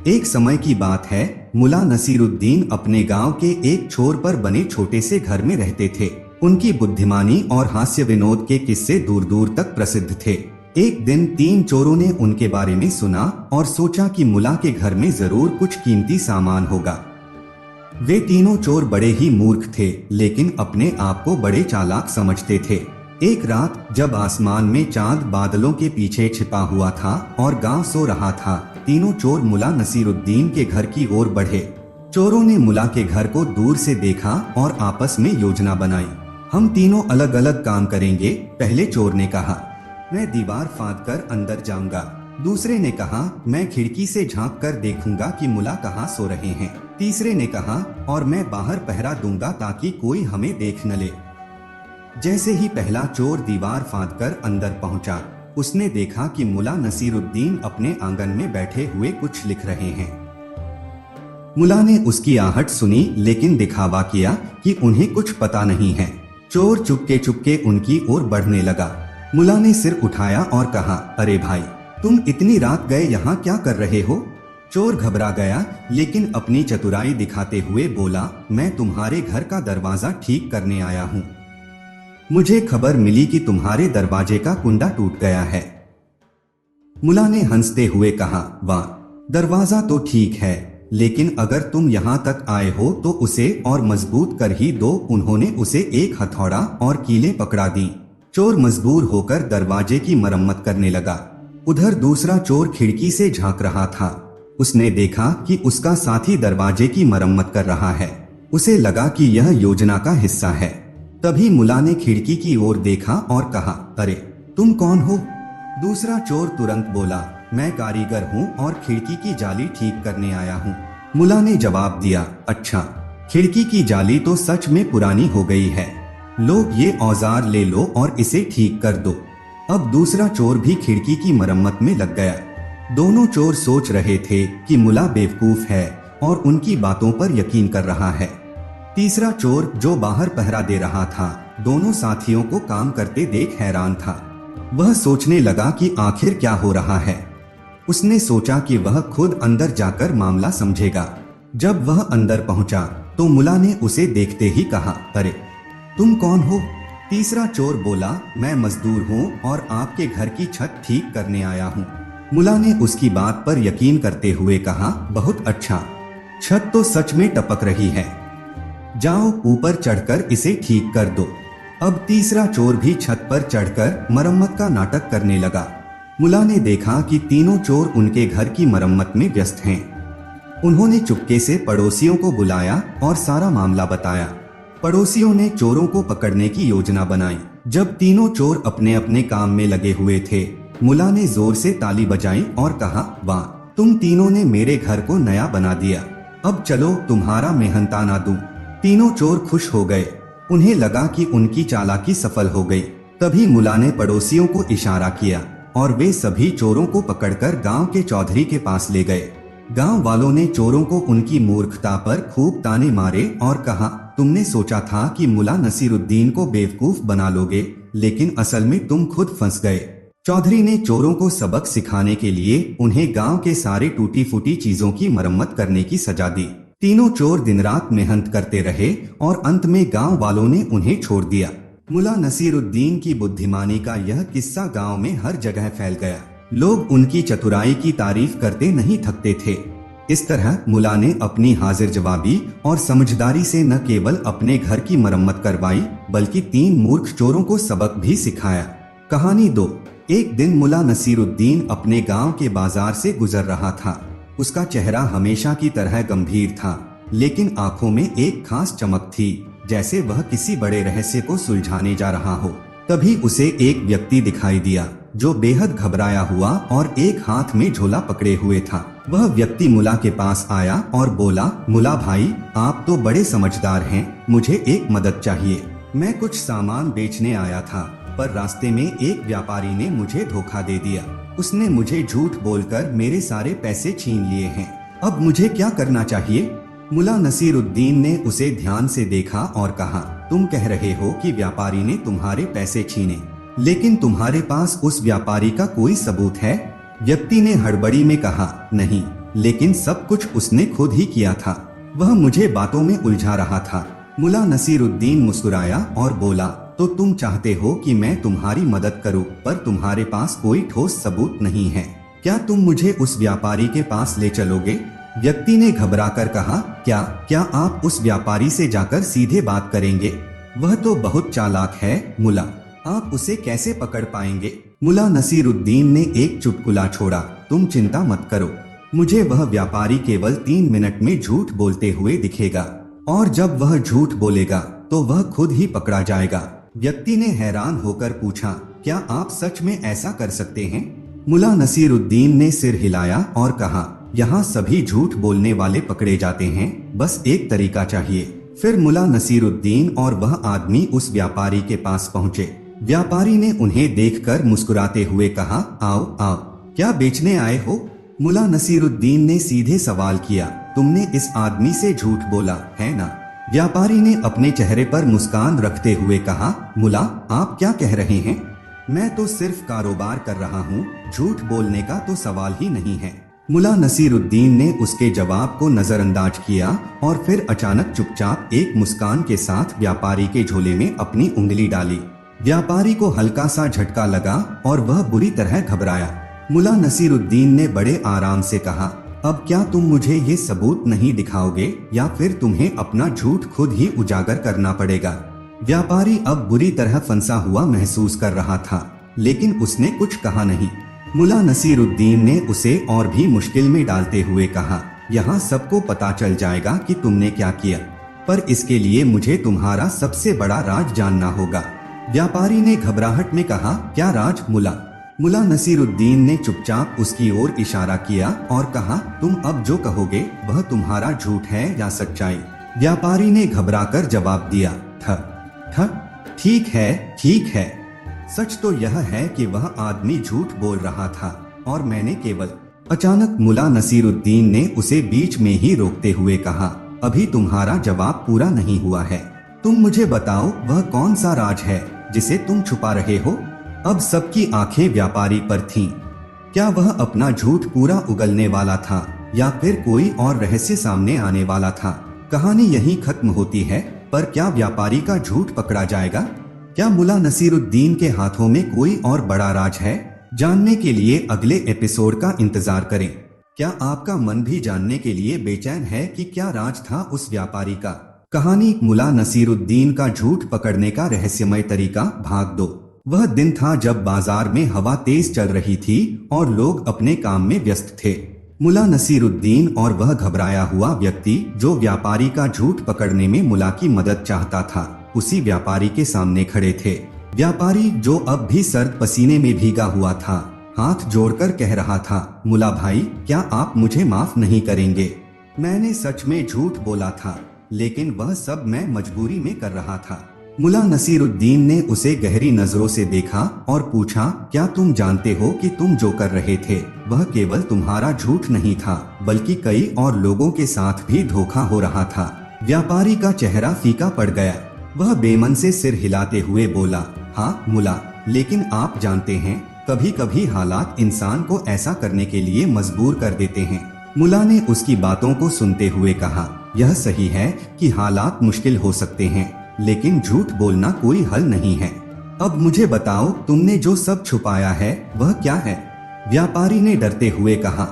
एक समय की बात है, मुला नसीरुद्दीन अपने गांव के एक छोर पर बने छोटे से घर में रहते थे। उनकी बुद्धिमानी और हास्य विनोद के किस्से दूर दूर तक प्रसिद्ध थे। एक दिन 3 चोरों ने उनके बारे में सुना और सोचा कि मुला के घर में जरूर कुछ कीमती सामान होगा। वे तीनों चोर बड़े ही मूर्ख थे, लेकिन अपने आप को बड़े चालाक समझते थे। एक रात जब आसमान में चांद बादलों के पीछे छिपा हुआ था और गांव सो रहा था, तीनों चोर मुला नसीरुद्दीन के घर की ओर बढ़े। चोरों ने मुला के घर को दूर से देखा और आपस में योजना बनाई। हम तीनों अलग अलग काम करेंगे। पहले चोर ने कहा, मैं दीवार फांद कर अंदर जाऊंगा। दूसरे ने कहा, मैं खिड़की से झांक कर देखूंगा कि मुला कहाँ सो रहे हैं। तीसरे ने कहा, और मैं बाहर पहरा दूंगा ताकि कोई हमें देख न ले। जैसे ही पहला चोर दीवार फांद कर अंदर पहुंचा, उसने देखा कि मुला नसीरुद्दीन अपने आंगन में बैठे हुए कुछ लिख रहे हैं। मुला ने उसकी आहट सुनी, लेकिन दिखावा किया कि उन्हें कुछ पता नहीं है। चोर चुपके चुपके उनकी ओर बढ़ने लगा। मुला ने सिर उठाया और कहा, अरे भाई, तुम इतनी रात गए यहाँ क्या कर रहे हो? चोर घबरा गया, लेकिन अपनी चतुराई दिखाते हुए बोला, मैं तुम्हारे घर का दरवाजा ठीक करने आया हूँ। मुझे खबर मिली कि तुम्हारे दरवाजे का कुंडा टूट गया है। मुला ने हंसते हुए कहा, वाह, दरवाजा तो ठीक है, लेकिन अगर तुम यहाँ तक आए हो तो उसे और मजबूत कर ही दो। उन्होंने उसे एक हथौड़ा और कीलें पकड़ा दी। चोर मजबूर होकर दरवाजे की मरम्मत करने लगा। उधर दूसरा चोर खिड़की से झांक रहा था। उसने देखा कि उसका साथी दरवाजे की मरम्मत कर रहा है। उसे लगा कि यह योजना का हिस्सा है। तभी मुला ने खिड़की की ओर देखा और कहा, अरे, तुम कौन हो? दूसरा चोर तुरंत बोला, मैं कारीगर हूँ और खिड़की की जाली ठीक करने आया हूँ। मुला ने जवाब दिया, अच्छा, खिड़की की जाली तो सच में पुरानी हो गई है। लोग ये औजार ले लो और इसे ठीक कर दो। अब दूसरा चोर भी खिड़की की मरम्मत में लग गया। दोनों चोर सोच रहे थे कि मुला बेवकूफ है और उनकी बातों पर यकीन कर रहा है। तीसरा चोर जो बाहर पहरा दे रहा था, दोनों साथियों को काम करते देख हैरान था। वह सोचने लगा कि आखिर क्या हो रहा है। उसने सोचा कि वह खुद अंदर जाकर मामला समझेगा। जब वह अंदर पहुंचा तो मुला ने उसे देखते ही कहा, अरे, तुम कौन हो? तीसरा चोर बोला, मैं मजदूर हूँ और आपके घर की छत ठीक करने आया हूँ। मुला ने उसकी बात पर यकीन करते हुए कहा, बहुत अच्छा, छत तो सच में टपक रही है। जाओ ऊपर चढ़कर इसे ठीक कर दो। अब तीसरा चोर भी छत पर चढ़कर मरम्मत का नाटक करने लगा। मुला ने देखा कि तीनों चोर उनके घर की मरम्मत में व्यस्त हैं। उन्होंने चुपके से पड़ोसियों को बुलाया और सारा मामला बताया। पड़ोसियों ने चोरों को पकड़ने की योजना बनाई। जब तीनों चोर अपने अपने काम में लगे हुए थे, मुला ने जोर से ताली बजाई और कहा, वाह, तुम तीनों ने मेरे घर को नया बना दिया। अब चलो तुम्हारा मेहनताना दूं। तीनों चोर खुश हो गए। उन्हें लगा कि उनकी चालाकी सफल हो गई। तभी मुला ने पड़ोसियों को इशारा किया और वे सभी चोरों को पकड़कर गांव के चौधरी के पास ले गए। गांव वालों ने चोरों को उनकी मूर्खता पर खूब ताने मारे और कहा, तुमने सोचा था कि मुला नसीरुद्दीन को बेवकूफ बना लोगे, लेकिन असल में तुम खुद फंस गए। चौधरी ने चोरों को सबक सिखाने के लिए उन्हें गांव के सारे टूटी फूटी चीजों की मरम्मत करने की सजा दी। तीनों चोर दिन रात मेहनत करते रहे और अंत में गांव वालों ने उन्हें छोड़ दिया। मुला नसीरुद्दीन की बुद्धिमानी का यह किस्सा गांव में हर जगह फैल गया। लोग उनकी चतुराई की तारीफ करते नहीं थकते थे। इस तरह मुला ने अपनी हाजिर जवाबी और समझदारी से न केवल अपने घर की मरम्मत करवाई, बल्कि 3 मूर्ख चोरों को सबक भी सिखाया। कहानी 2। एक दिन मुला नसीरुद्दीन अपने गांव के बाजार से गुजर रहा था। उसका चेहरा हमेशा की तरह गंभीर था, लेकिन आंखों में एक खास चमक थी, जैसे वह किसी बड़े रहस्य को सुलझाने जा रहा हो। तभी उसे एक व्यक्ति दिखाई दिया जो बेहद घबराया हुआ और एक हाथ में झोला पकड़े हुए था। वह व्यक्ति मुला के पास आया और बोला, मुला भाई, आप तो बड़े समझदार हैं, मुझे एक मदद चाहिए। मैं कुछ सामान बेचने आया था, पर रास्ते में एक व्यापारी ने मुझे धोखा दे दिया। उसने मुझे झूठ बोलकर मेरे सारे पैसे छीन लिए हैं। अब मुझे क्या करना चाहिए? मुला नसीरुद्दीन ने उसे ध्यान से देखा और कहा, तुम कह रहे हो कि व्यापारी ने तुम्हारे पैसे छीने, लेकिन तुम्हारे पास उस व्यापारी का कोई सबूत है? व्यक्ति ने हड़बड़ी में कहा, नहीं, लेकिन सब कुछ उसने खुद ही किया था। वह मुझे बातों में उलझा रहा था। मुल्ला नसीरुद्दीन मुस्कुराया और बोला, तो तुम चाहते हो कि मैं तुम्हारी मदद करूं, पर तुम्हारे पास कोई ठोस सबूत नहीं है। क्या तुम मुझे उस व्यापारी के पास ले चलोगे? व्यक्ति ने घबराकर कहा, क्या क्या आप उस व्यापारी से जाकर सीधे बात करेंगे? वह तो बहुत चालाक है मुल्ला, आप उसे कैसे पकड़ पाएंगे? मुल्ला नसीरुद्दीन ने एक चुटकुला छोड़ा, तुम चिंता मत करो, मुझे वह व्यापारी केवल 3 मिनट में झूठ बोलते हुए दिखेगा, और जब वह झूठ बोलेगा तो वह खुद ही पकड़ा जाएगा। व्यक्ति ने हैरान होकर पूछा, क्या आप सच में ऐसा कर सकते हैं? मुल्ला नसीरुद्दीन ने सिर हिलाया और कहा, यहाँ सभी झूठ बोलने वाले पकड़े जाते हैं, बस एक तरीका चाहिए। फिर मुल्ला नसीरुद्दीन और वह आदमी उस व्यापारी के पास पहुँचे। व्यापारी ने उन्हें देखकर मुस्कुराते हुए कहा, आओ आओ, क्या बेचने आए हो? मुल्ला नसीरुद्दीन ने सीधे सवाल किया, तुमने इस आदमी से झूठ बोला है ना? व्यापारी ने अपने चेहरे पर मुस्कान रखते हुए कहा, मुल्ला आप क्या कह रहे हैं? मैं तो सिर्फ कारोबार कर रहा हूँ, झूठ बोलने का तो सवाल ही नहीं है। मुल्ला नसीरुद्दीन ने उसके जवाब को नजरअंदाज किया और फिर अचानक चुपचाप एक मुस्कान के साथ व्यापारी के झोले में अपनी उंगली डाली। व्यापारी को हल्का सा झटका लगा और वह बुरी तरह घबराया। मुल्ला नसीरुद्दीन ने बड़े आराम से कहा, अब क्या तुम मुझे ये सबूत नहीं दिखाओगे या फिर तुम्हें अपना झूठ खुद ही उजागर करना पड़ेगा? व्यापारी अब बुरी तरह फंसा हुआ महसूस कर रहा था, लेकिन उसने कुछ कहा नहीं। मुल्ला नसीरुद्दीन ने उसे और भी मुश्किल में डालते हुए कहा, यहाँ सबको पता चल जाएगा कि तुमने क्या किया, पर इसके लिए मुझे तुम्हारा सबसे बड़ा राज जानना होगा। व्यापारी ने घबराहट में कहा, क्या राज मुल्ला? मुल्ला नसीरुद्दीन ने चुपचाप उसकी ओर इशारा किया और कहा, तुम अब जो कहोगे वह तुम्हारा झूठ है या सच्चाई? व्यापारी ने घबराकर जवाब दिया, ठीक है। सच तो यह है कि वह आदमी झूठ बोल रहा था और मैंने केवल। अचानक मुल्ला नसीरुद्दीन ने उसे बीच में ही रोकते हुए कहा, अभी तुम्हारा जवाब पूरा नहीं हुआ है। तुम मुझे बताओ, वह कौन सा राज है जिसे तुम छुपा रहे हो? अब सबकी आंखें व्यापारी पर थीं। क्या वह अपना झूठ पूरा उगलने वाला था या फिर कोई और रहस्य सामने आने वाला था? कहानी यहीं खत्म होती है, पर क्या व्यापारी का झूठ पकड़ा जाएगा? क्या मुल्ला नसीरुद्दीन के हाथों में कोई और बड़ा राज है? जानने के लिए अगले एपिसोड का इंतजार करें। क्या आपका मन भी जानने के लिए बेचैन है कि क्या राज था उस व्यापारी का? कहानी मुल्ला नसीरुद्दीन का झूठ पकड़ने का रहस्यमय तरीका भाग 2। वह दिन था जब बाजार में हवा तेज चल रही थी और लोग अपने काम में व्यस्त थे। मुल्ला नसीरुद्दीन और वह घबराया हुआ व्यक्ति जो व्यापारी का झूठ पकड़ने में मुल्ला की मदद चाहता था, उसी व्यापारी के सामने खड़े थे। व्यापारी जो अब भी सर्द पसीने में भीगा हुआ था, हाथ जोड़कर कह रहा था, मुल्ला भाई, क्या आप मुझे माफ नहीं करेंगे? मैंने सच में झूठ बोला था, लेकिन वह सब मैं मजबूरी में कर रहा था। मुल्ला नसीरुद्दीन ने उसे गहरी नजरों से देखा और पूछा, क्या तुम जानते हो कि तुम जो कर रहे थे वह केवल तुम्हारा झूठ नहीं था, बल्कि कई और लोगों के साथ भी धोखा हो रहा था? व्यापारी का चेहरा फीका पड़ गया। वह बेमन से सिर हिलाते हुए बोला, हाँ मुल्ला, लेकिन आप जानते हैं, कभी कभी हालात इंसान को ऐसा करने के लिए मजबूर कर देते हैं। मुल्ला ने उसकी बातों को सुनते हुए कहा, यह सही है कि हालात मुश्किल हो सकते हैं, लेकिन झूठ बोलना कोई हल नहीं है। अब मुझे बताओ, तुमने जो सब छुपाया है वह क्या है? व्यापारी ने डरते हुए कहा,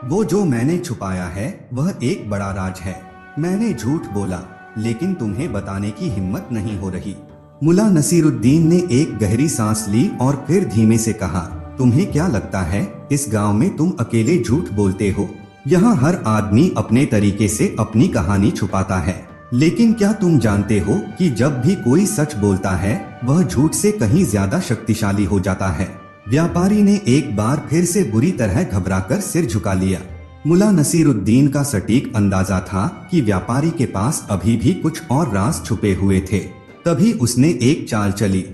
वो जो मैंने छुपाया है वह एक बड़ा राज है। मैंने झूठ बोला, लेकिन तुम्हें बताने की हिम्मत नहीं हो रही। मुल्ला नसीरुद्दीन ने एक गहरी सांस ली और फिर धीमे से कहा, तुम्हें क्या लगता है इस गांव में तुम अकेले झूठ बोलते हो? यहाँ हर आदमी अपने तरीके से अपनी कहानी छुपाता है, लेकिन क्या तुम जानते हो कि जब भी कोई सच बोलता है वह झूठ से कहीं ज्यादा शक्तिशाली हो जाता है? व्यापारी ने एक बार फिर से बुरी तरह घबराकर सिर झुका लिया। मुल्ला नसीरुद्दीन का सटीक अंदाजा था कि व्यापारी के पास अभी भी कुछ और राज छुपे हुए थे। तभी उसने एक चाल चली।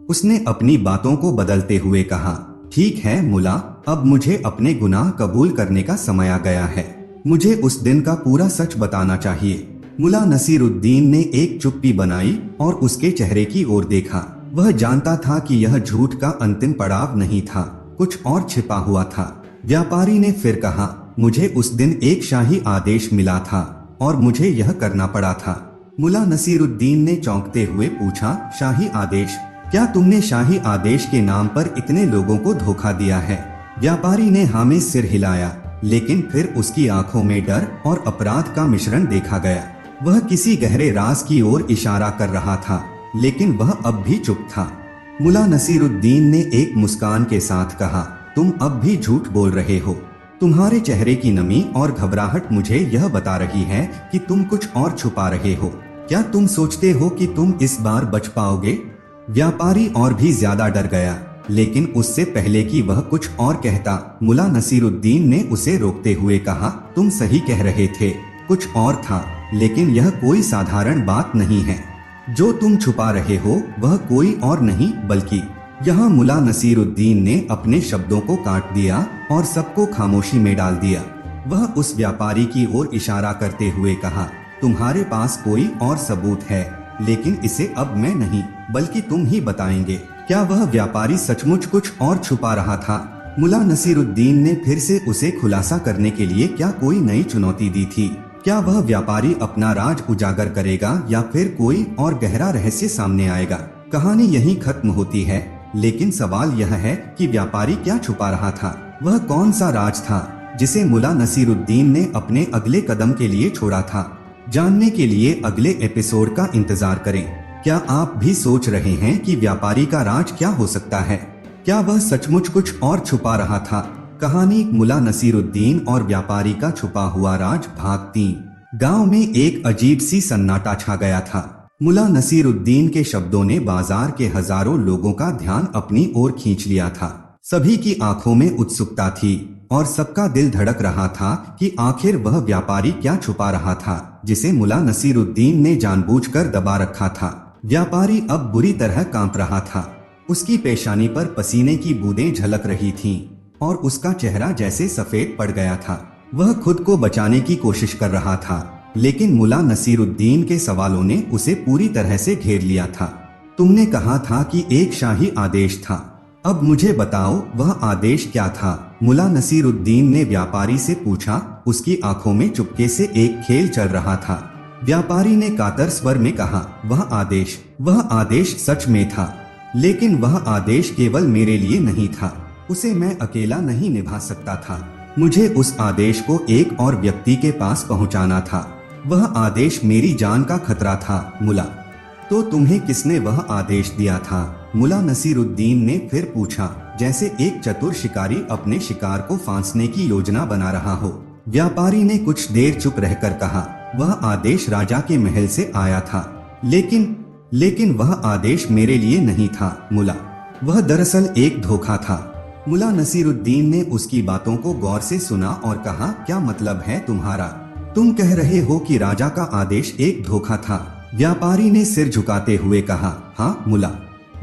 उसने अपनी बातों को बदलते हुए कहा, ठीक है मुल्ला, अब मुझे अपने गुनाह कबूल करने का समय आ गया है। मुझे उस दिन का पूरा सच बताना चाहिए। मुल्ला नसीरुद्दीन ने एक चुप्पी बनाई और उसके चेहरे की ओर देखा। वह जानता था कि यह झूठ का अंतिम पड़ाव नहीं था, कुछ और छिपा हुआ था। व्यापारी ने फिर कहा, मुझे उस दिन एक शाही आदेश मिला था और मुझे यह करना पड़ा था। मुला नसीरुद्दीन ने चौंकते हुए पूछा, शाही आदेश? क्या तुमने शाही आदेश के नाम पर इतने लोगों को धोखा दिया है? व्यापारी ने हाँ में सिर हिलाया, लेकिन फिर उसकी आंखों में डर और अपराध का मिश्रण देखा गया। वह किसी गहरे राज की ओर इशारा कर रहा था, लेकिन वह अब भी चुप था। मुला नसीरुद्दीन ने एक मुस्कान के साथ कहा, तुम अब भी झूठ बोल रहे हो। तुम्हारे चेहरे की नमी और घबराहट मुझे यह बता रही है कि तुम कुछ और छुपा रहे हो। क्या तुम सोचते हो कि तुम इस बार बच पाओगे? व्यापारी और भी ज्यादा डर गया, लेकिन उससे पहले कि वह कुछ और कहता, मुला नसीरुद्दीन ने उसे रोकते हुए कहा, तुम सही कह रहे थे, कुछ और था, लेकिन यह कोई साधारण बात नहीं है। जो तुम छुपा रहे हो वह कोई और नहीं बल्कि। यहाँ मुला नसीरुद्दीन ने अपने शब्दों को काट दिया और सबको खामोशी में डाल दिया। वह उस व्यापारी की ओर इशारा करते हुए कहा, तुम्हारे पास कोई और सबूत है, लेकिन इसे अब मैं नहीं बल्कि तुम ही बताएंगे। क्या वह व्यापारी सचमुच कुछ और छुपा रहा था? मुला नसीरुद्दीन ने फिर से उसे खुलासा करने के लिए क्या कोई नई चुनौती दी थी? क्या वह व्यापारी अपना राज उजागर करेगा या फिर कोई और गहरा रहस्य सामने आएगा? कहानी यहीं खत्म होती है, लेकिन सवाल यह है कि व्यापारी क्या छुपा रहा था? वह कौन सा राज था जिसे मुला नसीरुद्दीन ने अपने अगले कदम के लिए छोड़ा था? जानने के लिए अगले एपिसोड का इंतजार करें। क्या आप भी सोच रहे हैं कि व्यापारी का राज क्या हो सकता है? क्या वह सचमुच कुछ और छुपा रहा था? कहानी मुला नसीरुद्दीन और व्यापारी का छुपा हुआ राज भाग 3। गांव में एक अजीब सी सन्नाटा छा गया था। मुला नसीरुद्दीन के शब्दों ने बाजार के हजारों लोगों का ध्यान अपनी ओर खींच लिया था। सभी की आंखों में उत्सुकता थी और सबका दिल धड़क रहा था कि आखिर वह व्यापारी क्या छुपा रहा था जिसे मुला नसीरुद्दीन ने जानबूझकर दबा रखा था। व्यापारी अब बुरी तरह कांप रहा था। उसकी पेशानी पर पसीने की बूंदें झलक रही थीं और उसका चेहरा जैसे सफेद पड़ गया था। वह खुद को बचाने की कोशिश कर रहा था, लेकिन मुला नसीरुद्दीन के सवालों ने उसे पूरी तरह से घेर लिया था। तुमने कहा था कि एक शाही आदेश था, अब मुझे बताओ वह आदेश क्या था? मुला नसीरुद्दीन ने व्यापारी से पूछा। उसकी आंखों में चुपके से एक खेल चल रहा था। व्यापारी ने कातर स्वर में कहा, वह आदेश सच में था, लेकिन वह आदेश केवल मेरे लिए नहीं था। उसे मैं अकेला नहीं निभा सकता था। मुझे उस आदेश को एक और व्यक्ति के पास पहुंचाना था। वह आदेश मेरी जान का खतरा था। मुला, तो तुम्हें किसने वह आदेश दिया था? मुला नसीरुद्दीन ने फिर पूछा, जैसे एक चतुर शिकारी अपने शिकार को फांसने की योजना बना रहा हो। व्यापारी ने कुछ देर चुप रहकर कहा, वह आदेश राजा के महल से आया था, लेकिन वह आदेश मेरे लिए नहीं था मुला। वह दरअसल एक धोखा था। मुला नसीरुद्दीन ने उसकी बातों को गौर से सुना और कहा, क्या मतलब है तुम्हारा? तुम कह रहे हो कि राजा का आदेश एक धोखा था? व्यापारी ने सिर झुकाते हुए कहा, हाँ मुला,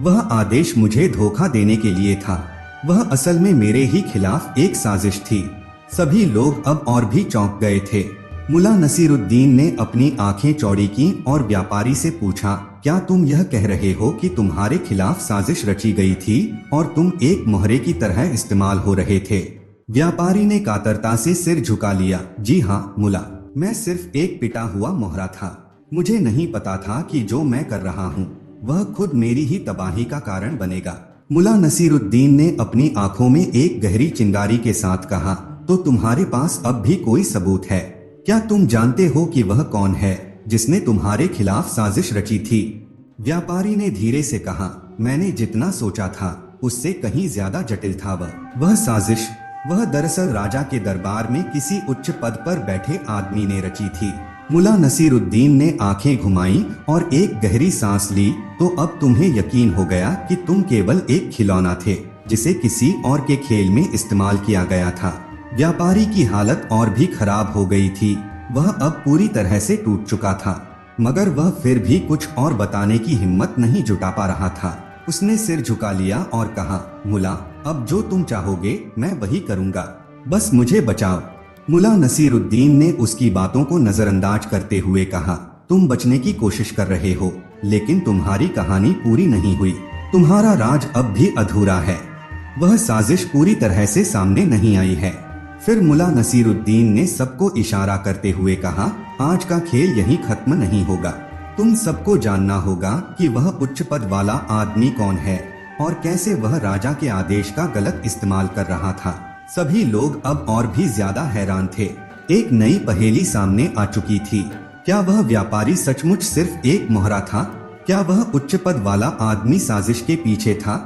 वह आदेश मुझे धोखा देने के लिए था। वह असल में मेरे ही खिलाफ एक साजिश थी। सभी लोग अब और भी चौंक गए थे। मुला नसीरुद्दीन ने अपनी आंखें चौड़ी की और व्यापारी से पूछा, क्या तुम यह कह रहे हो कि तुम्हारे खिलाफ साजिश रची गई थी और तुम एक मोहरे की तरह इस्तेमाल हो रहे थे? व्यापारी ने कातरता से सिर झुका लिया। जी हाँ मुला, मैं सिर्फ एक पिटा हुआ मोहरा था। मुझे नहीं पता था कि जो मैं कर रहा हूँ वह खुद मेरी ही तबाही का कारण बनेगा। मुला नसीरुद्दीन ने अपनी आंखों में एक गहरी चिंगारी के साथ कहा, तो तुम्हारे पास अब भी कोई सबूत है? क्या तुम जानते हो कि वह कौन है जिसने तुम्हारे खिलाफ साजिश रची थी? व्यापारी ने धीरे से कहा, मैंने जितना सोचा था उससे कहीं ज्यादा जटिल था वह साजिश। वह दरअसल राजा के दरबार में किसी उच्च पद पर बैठे आदमी ने रची थी। मुला नसीरुद्दीन ने आंखें घुमाई और एक गहरी सांस ली। तो अब तुम्हें यकीन हो गया कि तुम केवल एक खिलौना थे जिसे किसी और के खेल में इस्तेमाल किया गया था। व्यापारी की हालत और भी खराब हो गई थी। वह अब पूरी तरह से टूट चुका था, मगर वह फिर भी कुछ और बताने की हिम्मत नहीं जुटा पा रहा था। उसने सिर झुका लिया और कहा, मुला, अब जो तुम चाहोगे मैं वही करूंगा, बस मुझे बचाओ। मुला नसीरुद्दीन ने उसकी बातों को नजरअंदाज करते हुए कहा, तुम बचने की कोशिश कर रहे हो, लेकिन तुम्हारी कहानी पूरी नहीं हुई। तुम्हारा राज अब भी अधूरा है। वह साजिश पूरी तरह से सामने नहीं आई है। फिर मुला नसीरुद्दीन ने सबको इशारा करते हुए कहा, आज का खेल यहीं खत्म नहीं होगा। तुम सबको जानना होगा कि वह उच्च पद वाला आदमी कौन है और कैसे वह राजा के आदेश का गलत इस्तेमाल कर रहा था। सभी लोग अब और भी ज्यादा हैरान थे। एक नई पहेली सामने आ चुकी थी। क्या वह व्यापारी सचमुच सिर्फ एक मोहरा था? क्या वह उच्च पद वाला आदमी साजिश के पीछे था?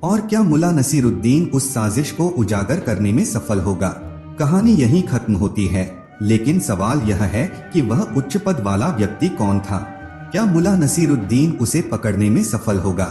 और क्या मुला नसीरुद्दीन उस साजिश को उजागर करने में सफल होगा? कहानी यहीं खत्म होती है, लेकिन सवाल यह है कि वह उच्च पद वाला व्यक्ति कौन था? क्या मुला नसीरुद्दीन उसे पकड़ने में सफल होगा?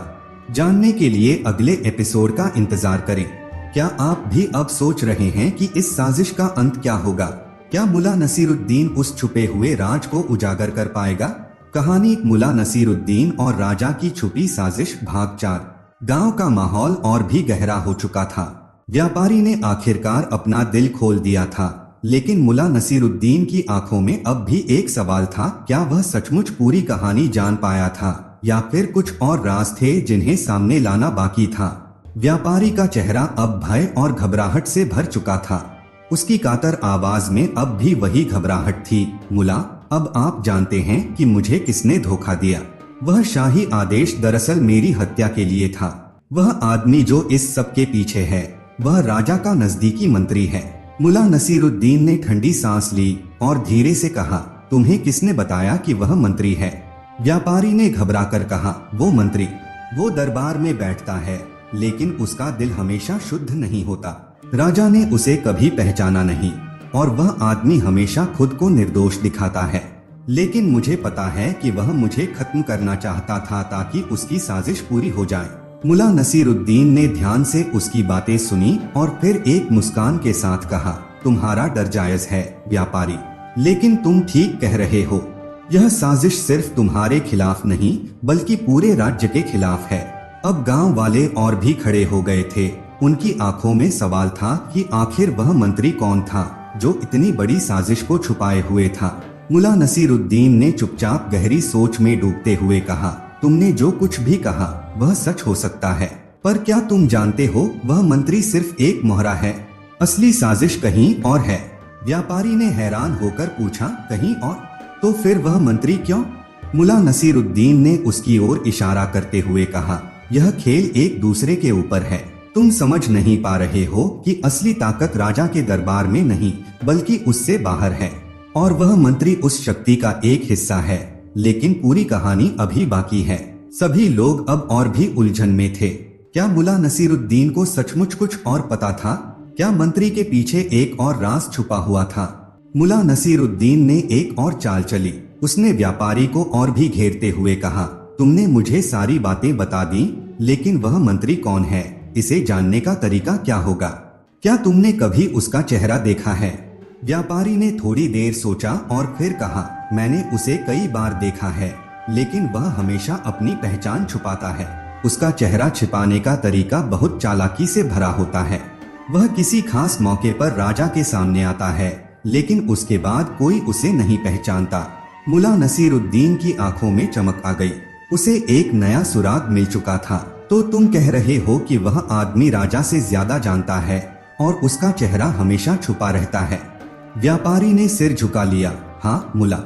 जानने के लिए अगले एपिसोड का इंतजार करें। क्या आप भी अब सोच रहे हैं कि इस साजिश का अंत क्या होगा? क्या मुला नसीरुद्दीन उस छुपे हुए राज को उजागर कर पाएगा? कहानी मुला नसीरुद्दीन और राजा की छुपी साजिश भाग 4। गांव का माहौल और भी गहरा हो चुका था। व्यापारी ने आखिरकार अपना दिल खोल दिया था, लेकिन मुला नसीरुद्दीन की आंखों में अब भी एक सवाल था, क्या वह सचमुच पूरी कहानी जान पाया था या फिर कुछ और राज थे जिन्हें सामने लाना बाकी था। व्यापारी का चेहरा अब भय और घबराहट से भर चुका था। उसकी कातर आवाज में अब भी वही घबराहट थी, मुला, अब आप जानते हैं कि मुझे किसने धोखा दिया। वह शाही आदेश दरअसल मेरी हत्या के लिए था। वह आदमी जो इस सब के पीछे है, वह राजा का नजदीकी मंत्री है। मुला नसीरुद्दीन ने ठंडी सांस ली और धीरे से कहा, तुम्हें किसने बताया कि वह मंत्री है? व्यापारी ने घबराकर कहा, वो मंत्री, वो दरबार में बैठता है, लेकिन उसका दिल हमेशा शुद्ध नहीं होता। राजा ने उसे कभी पहचाना नहीं और वह आदमी हमेशा खुद को निर्दोष दिखाता है। लेकिन मुझे पता है कि वह मुझे खत्म करना चाहता था ताकि उसकी साजिश पूरी हो जाए। मुला नसीरुद्दीन ने ध्यान से उसकी बातें सुनी और फिर एक मुस्कान के साथ कहा, तुम्हारा डर जायज है व्यापारी, लेकिन तुम ठीक कह रहे हो। यह साजिश सिर्फ तुम्हारे खिलाफ नहीं बल्कि पूरे राज्य के खिलाफ है। अब गांव वाले और भी खड़े हो गए थे। उनकी आंखों में सवाल था कि आखिर वह मंत्री कौन था जो इतनी बड़ी साजिश को छुपाए हुए था। मुला नसीरुद्दीन ने चुपचाप गहरी सोच में डूबते हुए कहा, तुमने जो कुछ भी कहा वह सच हो सकता है, पर क्या तुम जानते हो वह मंत्री सिर्फ एक मोहरा है, असली साजिश कहीं और है। व्यापारी ने हैरान होकर पूछा, कहीं और? तो फिर वह मंत्री क्यों? मुला नसीरुद्दीन ने उसकी ओर इशारा करते हुए कहा, यह खेल एक दूसरे के ऊपर है। तुम समझ नहीं पा रहे हो कि असली ताकत राजा के दरबार में नहीं बल्कि उससे बाहर है, और वह मंत्री उस शक्ति का एक हिस्सा है। लेकिन पूरी कहानी अभी बाकी है। सभी लोग अब और भी उलझन में थे। क्या मुला नसीरुद्दीन को सचमुच कुछ और पता था? क्या मंत्री के पीछे एक और राज छुपा हुआ था? मुला नसीरुद्दीन ने एक और चाल चली। उसने व्यापारी को और भी घेरते हुए कहा, तुमने मुझे सारी बातें बता दी, लेकिन वह मंत्री कौन है, इसे जानने का तरीका क्या होगा? क्या तुमने कभी उसका चेहरा देखा है? व्यापारी ने थोड़ी देर सोचा और फिर कहा, मैंने उसे कई बार देखा है, लेकिन वह हमेशा अपनी पहचान छुपाता है। उसका चेहरा छिपाने का तरीका बहुत चालाकी से भरा होता है। वह किसी खास मौके पर राजा के सामने आता है, लेकिन उसके बाद कोई उसे नहीं पहचानता। मुला नसीरुद्दीन की आंखों में चमक आ गई। उसे एक नया सुराग मिल चुका था। तो तुम कह रहे हो कि वह आदमी राजा से ज्यादा जानता है और उसका चेहरा हमेशा छुपा रहता है? व्यापारी ने सिर झुका लिया। हाँ मुला,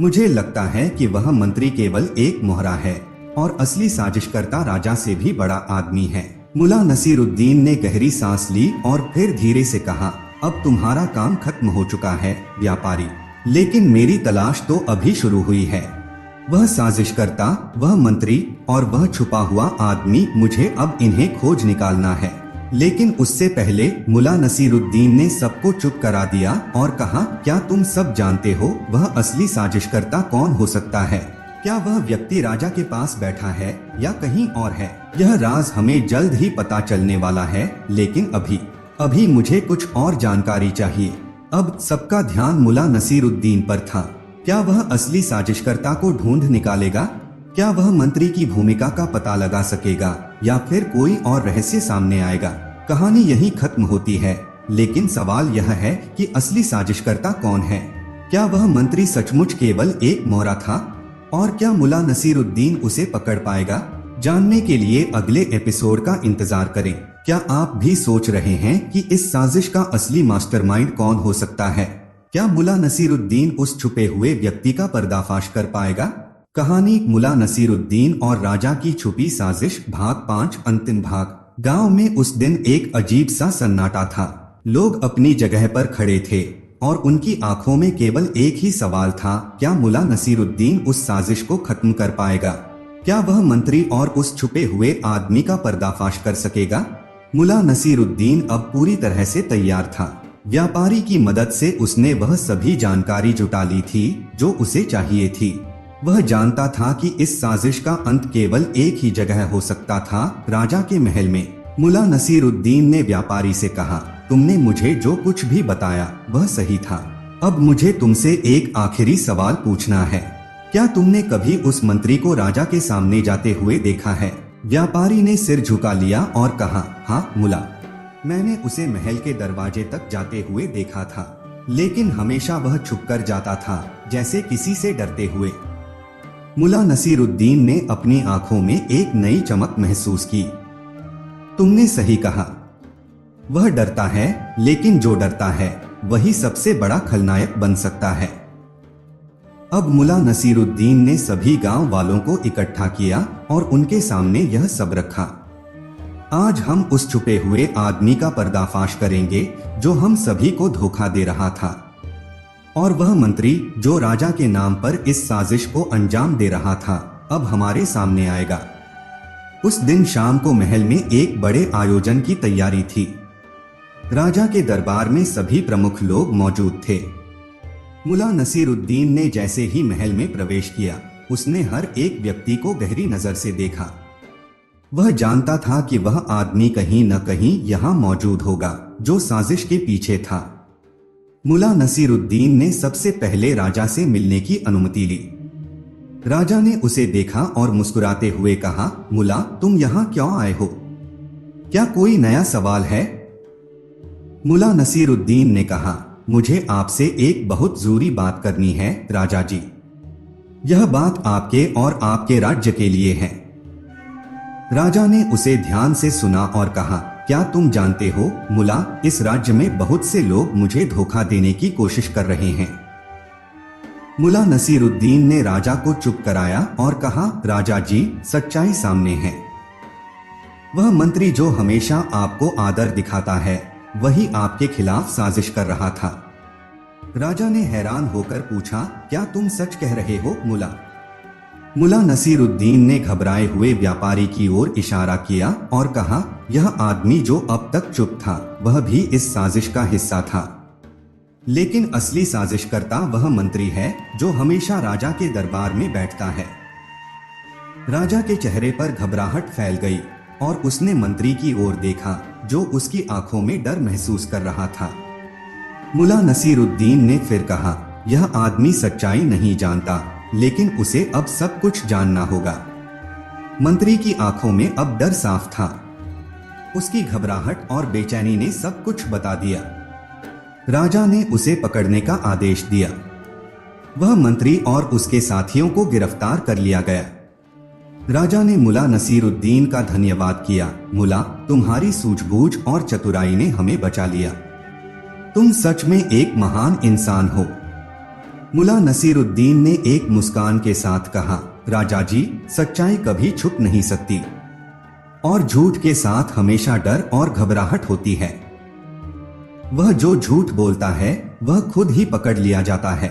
मुझे लगता है कि वह मंत्री केवल एक मोहरा है और असली साजिशकर्ता राजा से भी बड़ा आदमी है। मुला नसीरुद्दीन ने गहरी सांस ली और फिर धीरे से कहा, अब तुम्हारा काम खत्म हो चुका है व्यापारी, लेकिन मेरी तलाश तो अभी शुरू हुई है। वह साजिशकर्ता, वह मंत्री और वह छुपा हुआ आदमी, मुझे अब इन्हें खोज निकालना है। लेकिन उससे पहले मुला नसीरुद्दीन ने सबको चुप करा दिया और कहा, क्या तुम सब जानते हो वह असली साजिशकर्ता कौन हो सकता है? क्या वह व्यक्ति राजा के पास बैठा है या कहीं और है? यह राज हमें जल्द ही पता चलने वाला है, लेकिन अभी मुझे कुछ और जानकारी चाहिए। अब सबका ध्यान मुला नसीरुद्दीन पर था। क्या वह असली साजिशकर्ता को ढूंढ निकालेगा? क्या वह मंत्री की भूमिका का पता लगा सकेगा या फिर कोई और रहस्य सामने आएगा? कहानी यहीं खत्म होती है, लेकिन सवाल यह है कि असली साजिशकर्ता कौन है? क्या वह मंत्री सचमुच केवल एक मोहरा था? और क्या मुला नसीरुद्दीन उसे पकड़ पाएगा? जानने के लिए अगले एपिसोड का इंतजार करें। क्या आप भी सोच रहे हैं कि इस साजिश का असली मास्टरमाइंड कौन हो सकता है? क्या मुला नसीरुद्दीन उस छुपे हुए व्यक्ति का पर्दाफाश कर पाएगा? कहानी मुला नसीरुद्दीन और राजा की छुपी साजिश भाग 5 अंतिम भाग। गांव में उस दिन एक अजीब सा सन्नाटा था। लोग अपनी जगह पर खड़े थे और उनकी आंखों में केवल एक ही सवाल था, क्या मुला नसीरुद्दीन उस साजिश को खत्म कर पाएगा? क्या वह मंत्री और उस छुपे हुए आदमी का पर्दाफाश कर सकेगा? मुला नसीरुद्दीन अब पूरी तरह से तैयार था। व्यापारी की मदद से उसने वह सभी जानकारी जुटा ली थी जो उसे चाहिए थी। वह जानता था कि इस साजिश का अंत केवल एक ही जगह हो सकता था, राजा के महल में। मुला नसीरुद्दीन ने व्यापारी से कहा, तुमने मुझे जो कुछ भी बताया वह सही था। अब मुझे तुमसे एक आखिरी सवाल पूछना है। क्या तुमने कभी उस मंत्री को राजा के सामने जाते हुए देखा है? व्यापारी ने सिर झुका लिया और कहा, हाँ मुला, मैंने उसे महल के दरवाजे तक जाते हुए देखा था, लेकिन हमेशा वह छुपकर जाता था, जैसे किसी से डरते हुए। मुला नसीरुद्दीन ने अपनी आंखों में एक नई चमक महसूस की। तुमने सही कहा, वह डरता है, लेकिन जो डरता है वही सबसे बड़ा खलनायक बन सकता है। अब मुला नसीरुद्दीन ने सभी गांव वालों को इकट्ठा किया और उनके सामने यह सब रखा। आज हम उस छुपे हुए आदमी का पर्दाफाश करेंगे जो हम सभी को धोखा दे रहा था, और वह मंत्री जो राजा के नाम पर इस साजिश को अंजाम दे रहा था अब हमारे सामने आएगा। उस दिन शाम को महल में एक बड़े आयोजन की तैयारी थी। राजा के दरबार में सभी प्रमुख लोग मौजूद थे। मुला नसीरुद्दीन ने जैसे ही महल में प्रवेश किया, उसने हर एक व्यक्ति को गहरी नजर से देखा। वह जानता था कि वह आदमी कहीं न कहीं यहाँ मौजूद होगा जो साजिश के पीछे था। मुला नसीरुद्दीन ने सबसे पहले राजा से मिलने की अनुमति ली। राजा ने उसे देखा और मुस्कुराते हुए कहा, मुला, तुम यहाँ क्यों आए हो? क्या कोई नया सवाल है? मुला नसीरुद्दीन ने कहा, मुझे आपसे एक बहुत जरूरी बात करनी है राजा जी। यह बात आपके और आपके राज्य के लिए है। राजा ने उसे ध्यान से सुना और कहा, क्या तुम जानते हो मुला, इस राज्य में बहुत से लोग मुझे धोखा देने की कोशिश कर रहे हैं। मुला नसीरुद्दीन ने राजा को चुप कराया और कहा, राजा जी, सच्चाई सामने है। वह मंत्री जो हमेशा आपको आदर दिखाता है वही आपके खिलाफ साजिश कर रहा था। राजा ने हैरान होकर पूछा, क्या तुम सच कह रहे हो मुला? मुला नसीरुद्दीन ने घबराए हुए व्यापारी की ओर इशारा किया और कहा, यह आदमी जो अब तक चुप था वह भी इस साजिश का हिस्सा था, लेकिन असली साजिशकर्ता वह मंत्री है जो हमेशा राजा के दरबार में बैठता है। राजा के चेहरे पर घबराहट फैल गई और उसने मंत्री की ओर देखा जो उसकी आंखों में डर महसूस कर रहा था। मुला नसीरुद्दीन ने फिर कहा, यह आदमी सच्चाई नहीं जानता, लेकिन उसे अब सब कुछ जानना होगा। मंत्री की आंखों में अब डर साफ था। उसकी घबराहट और बेचैनी ने सब कुछ बता दिया। राजा ने उसे पकड़ने का आदेश दिया। वह मंत्री और उसके साथियों को गिरफ्तार कर लिया गया। राजा ने मुला नसीरुद्दीन का धन्यवाद किया। मुला, तुम्हारी सूझबूझ और चतुराई ने हमें बचा लिया। तुम सच में एक महान इंसान हो। मुला नसीरुद्दीन ने एक मुस्कान के साथ कहा, राजा जी, सच्चाई कभी छुप नहीं सकती और झूठ के साथ हमेशा डर और घबराहट होती है। वह जो झूठ बोलता है वह खुद ही पकड़ लिया जाता है।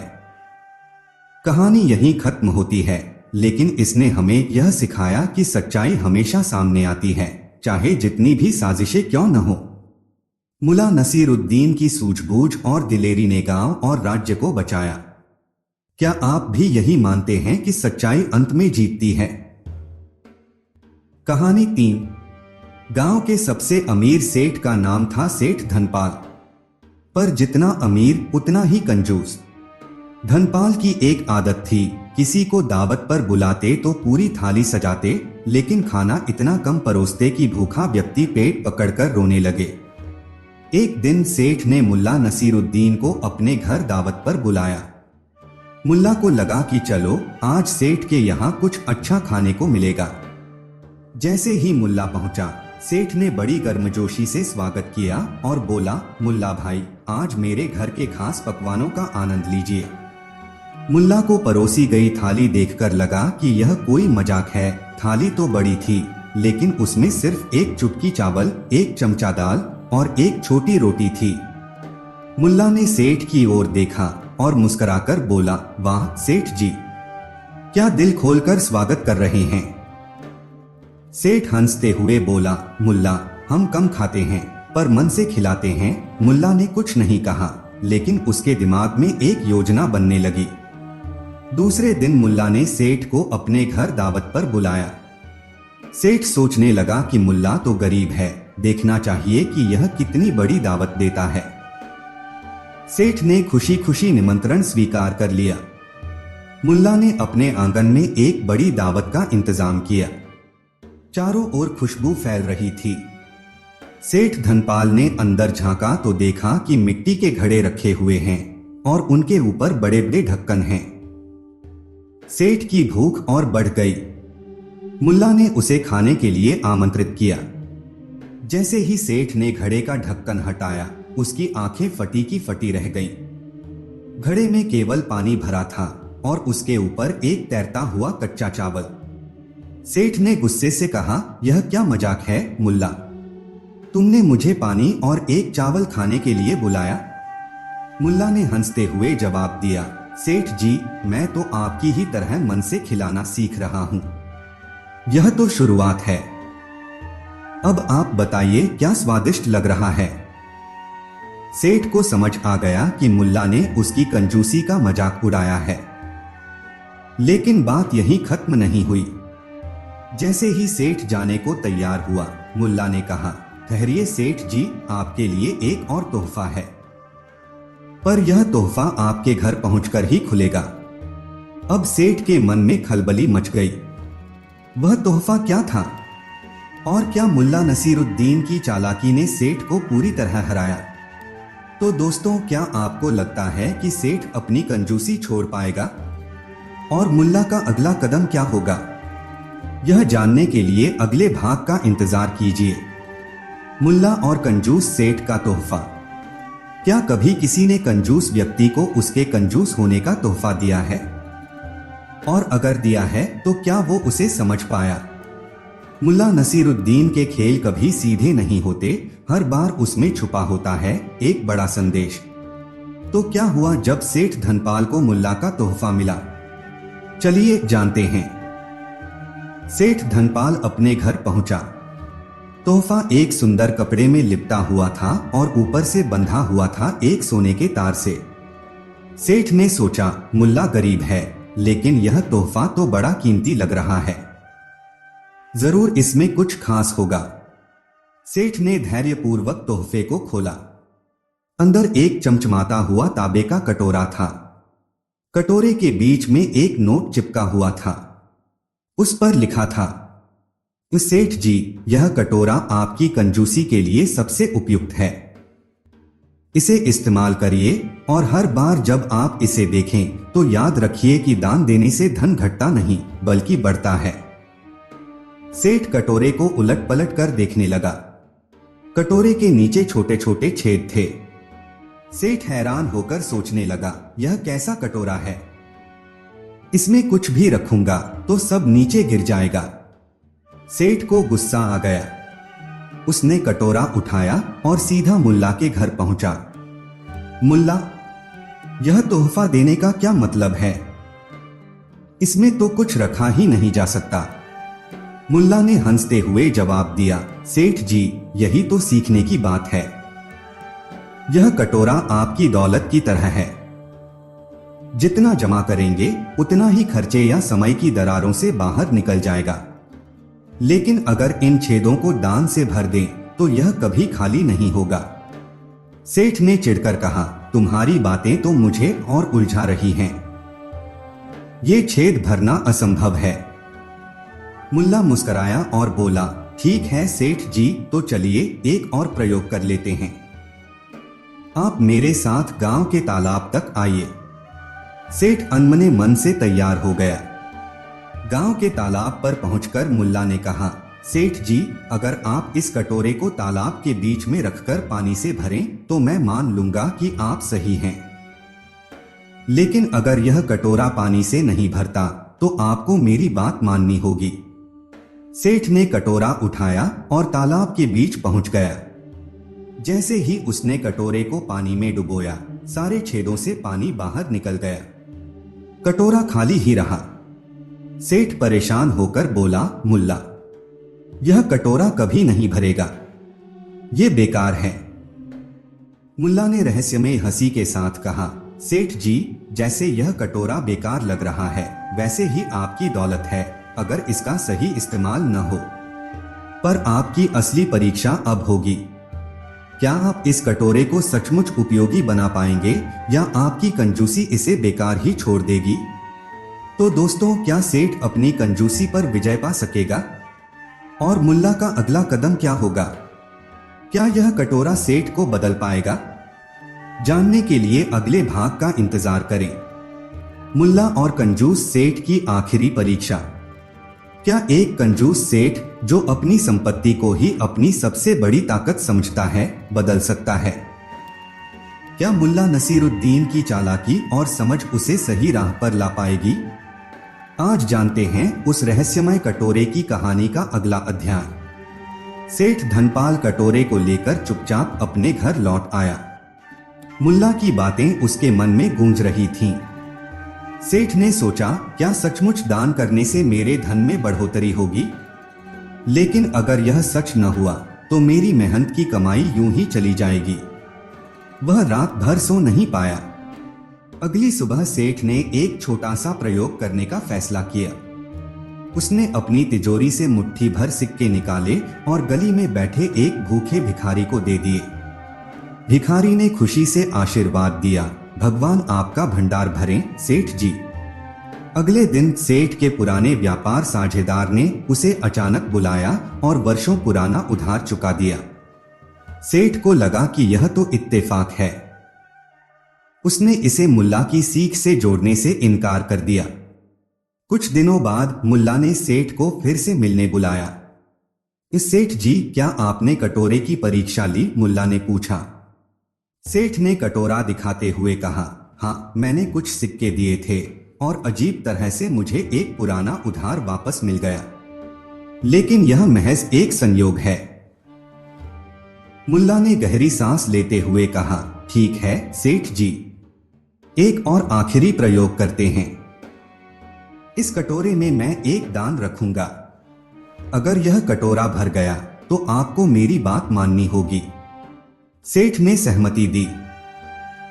कहानी यहीं खत्म होती है, लेकिन इसने हमें यह सिखाया कि सच्चाई हमेशा सामने आती है, चाहे जितनी भी साजिशें क्यों न हो। मुला नसीरुद्दीन की सूझबूझ और दिलेरी ने गांव और राज्य को बचाया। क्या आप भी यही मानते हैं कि सच्चाई अंत में जीतती है? कहानी 3। गांव के सबसे अमीर सेठ का नाम था सेठ धनपाल, पर जितना अमीर उतना ही कंजूस। धनपाल की एक आदत थी, किसी को दावत पर बुलाते तो पूरी थाली सजाते, लेकिन खाना इतना कम परोसते कि भूखा व्यक्ति पेट पकड़कर रोने लगे। एक दिन सेठ ने मुल्ला नसीरुद्दीन को अपने घर दावत पर बुलाया। मुल्ला को लगा कि चलो आज सेठ के यहाँ कुछ अच्छा खाने को मिलेगा। जैसे ही मुल्ला पहुंचा, सेठ ने बड़ी गर्मजोशी से स्वागत किया और बोला, मुल्ला भाई, आज मेरे घर के खास पकवानों का आनंद लीजिए। मुल्ला को परोसी गई थाली देखकर लगा कि यह कोई मजाक है। थाली तो बड़ी थी, लेकिन उसमें सिर्फ एक चुटकी चावल, एक चमचा दाल और एक छोटी रोटी थी। मुल्ला ने सेठ की ओर देखा और मुस्कुराकर बोला, वाह सेठ जी, क्या दिल खोलकर स्वागत कर रहे हैं। सेठ हंसते हुए बोला, मुल्ला, हम कम खाते हैं पर मन से खिलाते हैं। मुल्ला ने कुछ नहीं कहा, लेकिन उसके दिमाग में एक योजना बनने लगी। दूसरे दिन मुल्ला ने सेठ को अपने घर दावत पर बुलाया। सेठ सोचने लगा कि मुल्ला तो गरीब है, देखना चाहिए कि यह कितनी बड़ी दावत देता है। सेठ ने खुशी खुशी निमंत्रण स्वीकार कर लिया। मुल्ला ने अपने आंगन में एक बड़ी दावत का इंतजाम किया। चारों ओर खुशबू फैल रही थी। सेठ धनपाल ने अंदर झांका तो देखा कि मिट्टी के घड़े रखे हुए हैं और उनके ऊपर बड़े बड़े ढक्कन हैं। सेठ की भूख और बढ़ गई। मुल्ला ने उसे खाने के लिए आमंत्रित किया। जैसे ही सेठ ने घड़े का ढक्कन हटाया, उसकी आंखें फटी की फटी रह गईं। घड़े में केवल पानी भरा था और उसके ऊपर एक तैरता हुआ कच्चा चावल। सेठ ने गुस्से से कहा, यह क्या मजाक है मुल्ला, तुमने मुझे पानी और एक चावल खाने के लिए बुलाया। मुल्ला ने हंसते हुए जवाब दिया, सेठ जी, मैं तो आपकी ही तरह मन से खिलाना सीख रहा हूं। यह तो शुरुआत है। अब आप बताइए क्या स्वादिष्ट लग रहा है। सेठ को समझ आ गया कि मुल्ला ने उसकी कंजूसी का मजाक उड़ाया है। लेकिन बात यहीं खत्म नहीं हुई। जैसे ही सेठ जाने को तैयार हुआ, मुल्ला ने कहा, ठहरिए सेठ जी, आपके लिए एक और तोहफा है, पर यह तोहफा आपके घर पहुंचकर ही खुलेगा। अब सेठ के मन में खलबली मच गई। वह तोहफा क्या था और क्या मुल्ला नसीरुद्दीन की चालाकी ने सेठ को पूरी तरह हराया? तो दोस्तों, क्या आपको लगता है कि सेठ अपनी कंजूसी छोड़ पाएगा और मुल्ला का अगला कदम क्या होगा? यह जानने के लिए अगले भाग का इंतजार कीजिए। मुल्ला और कंजूस सेठ का तोहफा। क्या कभी किसी ने कंजूस व्यक्ति को उसके कंजूस होने का तोहफा दिया है? और अगर दिया है तो क्या वो उसे समझ पाया? मुल्ला नसीरुद्दीन के खेल कभी सीधे नहीं होते, हर बार उसमें छुपा होता है एक बड़ा संदेश। तो क्या हुआ जब सेठ धनपाल को मुल्ला का तोहफा मिला? चलिए जानते हैं। सेठ धनपाल अपने घर पहुंचा। तोहफा एक सुंदर कपड़े में लिपटा हुआ था और ऊपर से बंधा हुआ था एक सोने के तार से। सेठ ने सोचा, मुल्ला गरीब है, लेकिन यह तोहफा तो बड़ा कीमती लग रहा है, जरूर इसमें कुछ खास होगा। सेठ ने धैर्यपूर्वक तोहफे को खोला। अंदर एक चमचमाता हुआ तांबे का कटोरा था। कटोरे के बीच में एक नोट चिपका हुआ था। उस पर लिखा था, सेठ जी, यह कटोरा आपकी कंजूसी के लिए सबसे उपयुक्त है। इसे इस्तेमाल करिए और हर बार जब आप इसे देखें तो याद रखिए कि दान देने से धन घटता नहीं बल्कि बढ़ता है। सेठ कटोरे को उलट पलट कर देखने लगा। कटोरे के नीचे छोटे छोटे छेद थे। सेठ हैरान होकर सोचने लगा, यह कैसा कटोरा है, इसमें कुछ भी रखूंगा तो सब नीचे गिर जाएगा। सेठ को गुस्सा आ गया। उसने कटोरा उठाया और सीधा मुल्ला के घर पहुंचा। मुल्ला, यह तोहफा देने का क्या मतलब है? इसमें तो कुछ रखा ही नहीं जा सकता। मुल्ला ने हंसते हुए जवाब दिया, सेठ जी, यही तो सीखने की बात है। यह कटोरा आपकी दौलत की तरह है। जितना जमा करेंगे उतना ही खर्चे या समय की दरारों से बाहर निकल जाएगा। लेकिन अगर इन छेदों को दान से भर दें तो यह कभी खाली नहीं होगा। सेठ ने चिढ़कर कहा, तुम्हारी बातें तो मुझे और उलझा रही हैं। ये छेद भरना असंभव है। मुल्ला मुस्कुराया और बोला, ठीक है सेठ जी, तो चलिए एक और प्रयोग कर लेते हैं। आप मेरे साथ गांव के तालाब तक आइए। सेठ अनमने मन से तैयार हो गया। गांव के तालाब पर पहुंचकर मुल्ला ने कहा, सेठ जी, अगर आप इस कटोरे को तालाब के बीच में रखकर पानी से भरें तो मैं मान लूंगा कि आप सही हैं। लेकिन अगर यह कटोरा पानी से नहीं भरता तो आपको मेरी बात माननी होगी। सेठ ने कटोरा उठाया और तालाब के बीच पहुंच गया। जैसे ही उसने कटोरे को पानी में डुबोया, सारे छेदों से पानी बाहर निकल गया। कटोरा खाली ही रहा। सेठ परेशान होकर बोला, मुल्ला, यह कटोरा कभी नहीं भरेगा, ये बेकार है। मुल्ला ने रहस्यमय हंसी के साथ कहा, सेठ जी, जैसे यह कटोरा बेकार लग रहा है, वैसे ही आपकी दौलत है अगर इसका सही इस्तेमाल न हो। पर आपकी असली परीक्षा अब होगी। क्या आप इस कटोरे को सचमुच उपयोगी बना पाएंगे या आपकी कंजूसी इसे बेकार ही छोड़ देगी? तो दोस्तों, क्या सेठ अपनी कंजूसी पर विजय पा सकेगा? और मुल्ला का अगला कदम क्या होगा? क्या यह कटोरा सेठ को बदल पाएगा? जानने के लिए अगले भाग का इंतजार करें। मुल्ला और कंजूस सेठ की आखिरी परीक्षा। क्या एक कंजूस सेठ जो अपनी संपत्ति को ही अपनी सबसे बड़ी ताकत समझता है, बदल सकता है? क्या मुल्ला नसीरुद्दीन की चालाकी और समझ उसे सही राह पर ला पाएगी? आज जानते हैं उस रहस्यमय कटोरे की कहानी का अगला अध्याय। सेठ धनपाल कटोरे को लेकर चुपचाप अपने घर लौट आया। मुल्ला की बातें उसके मन में गूंज रही थीं। सेठ ने सोचा, क्या सचमुच दान करने से मेरे धन में बढ़ोतरी होगी? लेकिन अगर यह सच न हुआ तो मेरी मेहनत की कमाई यूं ही चली जाएगी। वह रात भर सो नहीं पाया। अगली सुबह सेठ ने एक छोटा सा प्रयोग करने का फैसला किया। उसने अपनी तिजोरी से मुट्ठी भर सिक्के निकाले और गली में बैठे एक भूखे भिखारी को दे दिए। भिखारी ने खुशी से आशीर्वाद दिया, भगवान आपका भंडार भरें सेठ जी। अगले दिन सेठ के पुराने व्यापार साझेदार ने उसे अचानक बुलाया और वर्षों पुराना उधार चुका दिया। सेठ को लगा कि यह तो इत्तेफाक है। उसने इसे मुल्ला की सीख से जोड़ने से इनकार कर दिया। कुछ दिनों बाद मुल्ला ने सेठ को फिर से मिलने बुलाया। इस सेठ जी, क्या आपने कटोरे की परीक्षा ली? मुल्ला ने पूछा। सेठ ने कटोरा दिखाते हुए कहा, हाँ, मैंने कुछ सिक्के दिए थे और अजीब तरह से मुझे एक पुराना उधार वापस मिल गया, लेकिन यह महज एक संयोग है। मुल्ला ने गहरी सांस लेते हुए कहा, ठीक है सेठ जी, एक और आखिरी प्रयोग करते हैं। इस कटोरे में मैं एक दान रखूंगा। अगर यह कटोरा भर गया तो आपको मेरी बात माननी होगी। सेठ ने सहमति दी।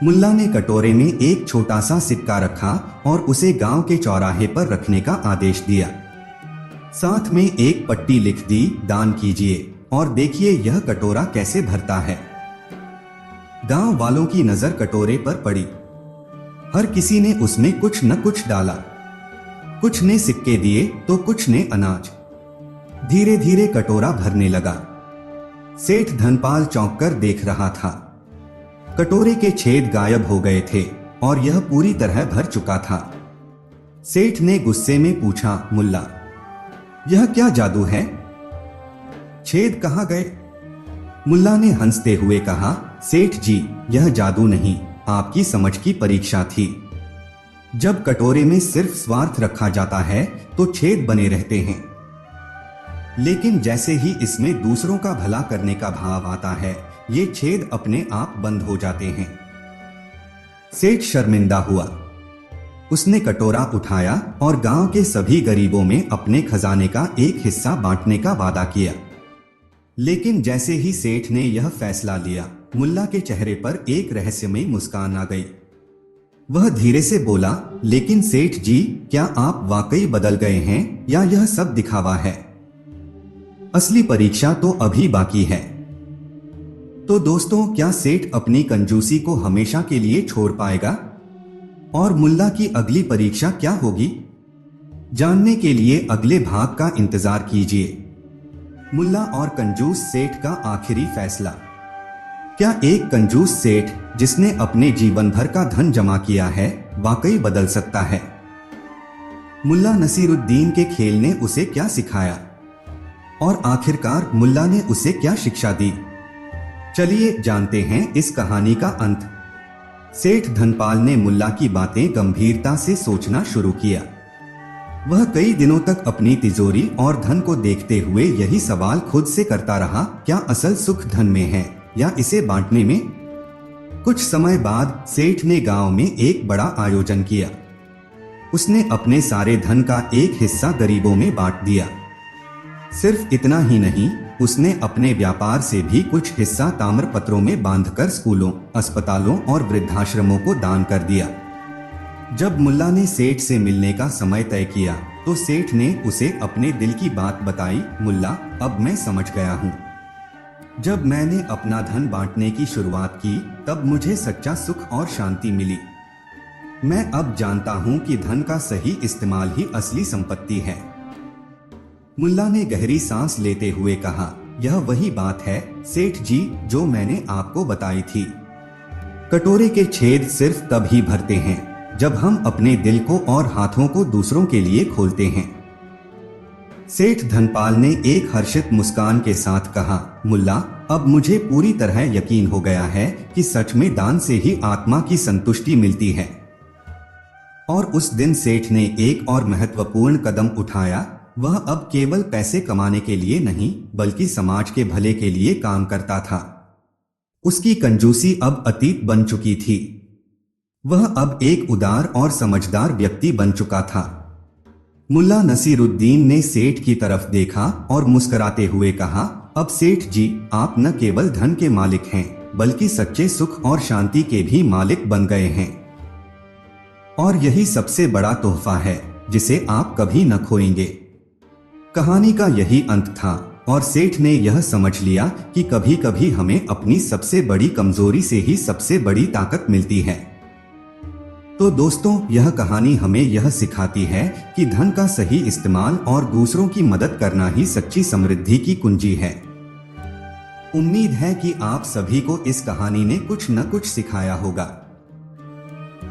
मुल्ला ने कटोरे में एक छोटा सा सिक्का रखा और उसे गांव के चौराहे पर रखने का आदेश दिया। साथ में एक पट्टी लिख दी, दान कीजिए और देखिए यह कटोरा कैसे भरता है। गांव वालों की नजर कटोरे पर पड़ी। हर किसी ने उसमें कुछ न कुछ डाला। कुछ ने सिक्के दिए तो कुछ ने अनाज। धीरे धीरे कटोरा भरने लगा। सेठ धनपाल चौंक कर देख रहा था। कटोरे के छेद गायब हो गए थे और यह पूरी तरह भर चुका था। सेठ ने गुस्से में पूछा, मुल्ला, यह क्या जादू है? छेद कहाँ गए? मुल्ला ने हंसते हुए कहा, सेठ जी, यह जादू नहीं, आपकी समझ की परीक्षा थी। जब कटोरे में सिर्फ स्वार्थ रखा जाता है तो छेद बने रहते हैं, लेकिन जैसे ही इसमें दूसरों का भला करने का भाव आता है, ये छेद अपने आप बंद हो जाते हैं। सेठ शर्मिंदा हुआ। उसने कटोरा उठाया और गांव के सभी गरीबों में अपने खजाने का एक हिस्सा बांटने का वादा किया। लेकिन जैसे ही सेठ ने यह फैसला लिया, मुल्ला के चेहरे पर एक रहस्यमय मुस्कान आ गई। वह धीरे से बोला, लेकिन सेठ जी, क्या आप वाकई बदल गए हैं या यह सब दिखावा है? असली परीक्षा तो अभी बाकी है। तो दोस्तों, क्या सेठ अपनी कंजूसी को हमेशा के लिए छोड़ पाएगा? और मुल्ला की अगली परीक्षा क्या होगी? जानने के लिए अगले भाग का इंतजार कीजिए। मुल्ला और कंजूस सेठ का आखिरी फैसला। क्या एक कंजूस सेठ जिसने अपने जीवन भर का धन जमा किया है, वाकई बदल सकता है? मुल्ला नसीरुद्दीन के खेल ने उसे क्या सिखाया? और आखिरकार मुल्ला ने उसे क्या शिक्षा दी? चलिए जानते हैं इस कहानी का अंत। सेठ धनपाल ने मुल्ला की बातें गंभीरता से सोचना शुरू किया। वह कई दिनों तक अपनी तिजोरी और धन को देखते हुए यही सवाल खुद से करता रहा, क्या असल सुख धन में है या इसे बांटने में? कुछ समय बाद सेठ ने गांव में एक बड़ा आयोजन किया। उसने अपने सारे धन का एक हिस्सा गरीबों में बांट दिया। सिर्फ इतना ही नहीं, उसने अपने व्यापार से भी कुछ हिस्सा ताम्रपत्रों में बांधकर स्कूलों, अस्पतालों और वृद्धाश्रमों को दान कर दिया। जब मुल्ला ने सेठ से मिलने का समय तय किया तो सेठ ने उसे अपने दिल की बात बताई। मुल्ला, अब मैं समझ गया हूँ। जब मैंने अपना धन बांटने की शुरुआत की तब मुझे सच्चा सुख और शांति मिली। मैं अब जानता हूँ कि धन का सही इस्तेमाल ही असली संपत्ति है। मुल्ला ने गहरी सांस लेते हुए कहा, यह वही बात है सेठ जी जो मैंने आपको बताई थी। कटोरे के छेद सिर्फ तब ही भरते हैं जब हम अपने दिल को और हाथों को दूसरों के लिए खोलते हैं। सेठ धनपाल ने एक हर्षित मुस्कान के साथ कहा, मुल्ला, अब मुझे पूरी तरह यकीन हो गया है कि सच में दान से ही आत्मा की संतुष्टि मिलती है। और उस दिन सेठ ने एक और महत्वपूर्ण कदम उठाया। वह अब केवल पैसे कमाने के लिए नहीं बल्कि समाज के भले के लिए काम करता था। उसकी कंजूसी अब अतीत बन चुकी थी। वह अब एक उदार और समझदार व्यक्ति बन चुका था। मुल्ला नसीरुद्दीन ने सेठ की तरफ देखा और मुस्कुराते हुए कहा, अब सेठ जी, आप न केवल धन के मालिक हैं बल्कि सच्चे सुख और शांति के भी मालिक बन गए हैं। और यही सबसे बड़ा तोहफा है जिसे आप कभी न खोएंगे। कहानी का यही अंत था और सेठ ने यह समझ लिया कि कभी कभी हमें अपनी सबसे बड़ी कमजोरी से ही सबसे बड़ी ताकत मिलती है। तो दोस्तों, यह कहानी हमें यह सिखाती है कि धन का सही इस्तेमाल और दूसरों की मदद करना ही सच्ची समृद्धि की कुंजी है। उम्मीद है कि आप सभी को इस कहानी ने कुछ न कुछ सिखाया होगा।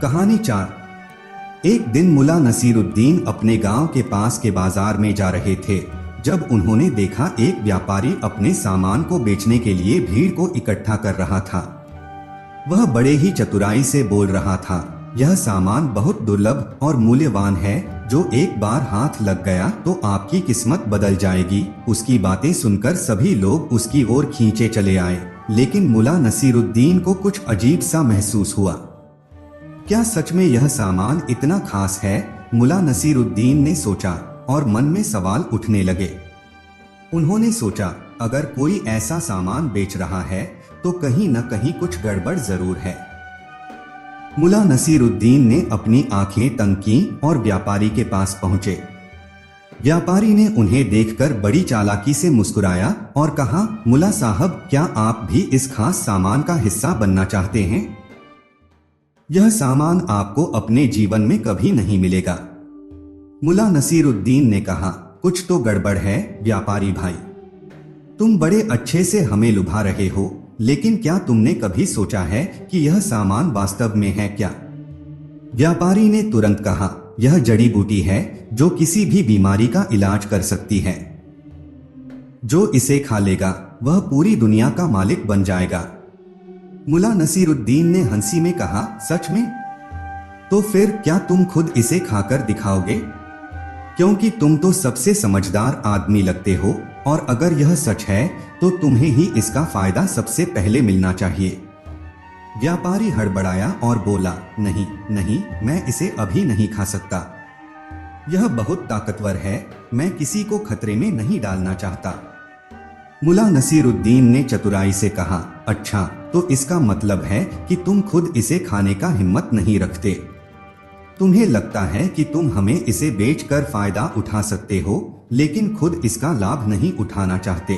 कहानी 4। एक दिन मुल्ला नसीरुद्दीन अपने गांव के पास के बाजार में जा रहे थे जब उन्होंने देखा एक व्यापारी अपने सामान को बेचने के लिए भीड़ को इकट्ठा कर रहा था। वह बड़े ही चतुराई से बोल रहा था, यह सामान बहुत दुर्लभ और मूल्यवान है, जो एक बार हाथ लग गया तो आपकी किस्मत बदल जाएगी। उसकी बातें सुनकर सभी लोग उसकी ओर खींचे चले आए, लेकिन मुल्ला नसीरुद्दीन को कुछ अजीब सा महसूस हुआ। क्या सच में यह सामान इतना खास है? मुल्ला नसीरुद्दीन ने सोचा और मन में सवाल उठने लगे। उन्होंने सोचा, अगर कोई ऐसा सामान बेच रहा है तो कहीं न कहीं कुछ गड़बड़ जरूर है। मुल्ला नसीरुद्दीन ने अपनी आंखें तंग की और व्यापारी के पास पहुंचे। व्यापारी ने उन्हें देखकर बड़ी चालाकी से मुस्कुराया और कहा, मुल्ला साहब, क्या आप भी इस खास सामान का हिस्सा बनना चाहते हैं? यह सामान आपको अपने जीवन में कभी नहीं मिलेगा। मुल्ला नसीरुद्दीन ने कहा, कुछ तो गड़बड़ है व्यापारी भाई। तुम बड़े अच्छे से हमें लुभा रहे हो, लेकिन क्या तुमने कभी सोचा है कि यह सामान वास्तव में है क्या? व्यापारी ने तुरंत कहा, यह जड़ी बूटी है जो किसी भी बीमारी का इलाज कर सकती है। जो इसे खा लेगा वह पूरी दुनिया का मालिक बन जाएगा। मुल्ला नसीरुद्दीन ने हंसी में कहा, सच में? तो फिर क्या तुम खुद इसे खाकर दिखाओगे? क्योंकि तुम तो सबसे समझदार आदमी लगते हो और अगर यह सच है तो तुम्हें ही इसका फायदा सबसे पहले मिलना चाहिए। व्यापारी हड़बड़ाया और बोला, नहीं नहीं, मैं इसे अभी नहीं खा सकता। यह बहुत ताकतवर है, मैं किसी को खतरे में नहीं डालना चाहता। मुल्ला नसीरुद्दीन ने चतुराई से कहा, अच्छा, तो इसका मतलब है कि तुम खुद इसे खाने का हिम्मत नहीं रखते। तुम्हें लगता है कि तुम हमें इसे बेचकर फायदा उठा सकते हो, लेकिन खुद इसका लाभ नहीं उठाना चाहते।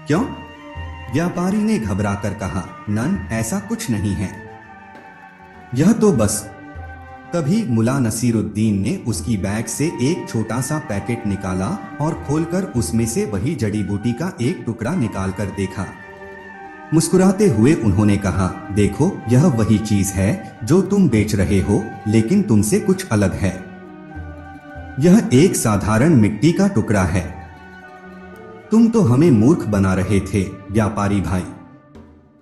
क्यों? व्यापारी ने घबराकर कहा, नन, ऐसा कुछ नहीं है। यह तो बस। तभी मुल्ला नसीरुद्दीन ने उसकी बैग से एक छोटा सा पैकेट निकाला और खोलकर उसमें से वही जड़ी बूटी का एक टुकड़ा निकालकर देखा। मुस्कुराते हुए उन्होंने कहा, देखो, यह वही चीज है जो तुम बेच रहे हो, लेकिन तुमसे कुछ अलग है। यह एक साधारण मिट्टी का टुकड़ा है। तुम तो हमें मूर्ख बना रहे थे व्यापारी भाई।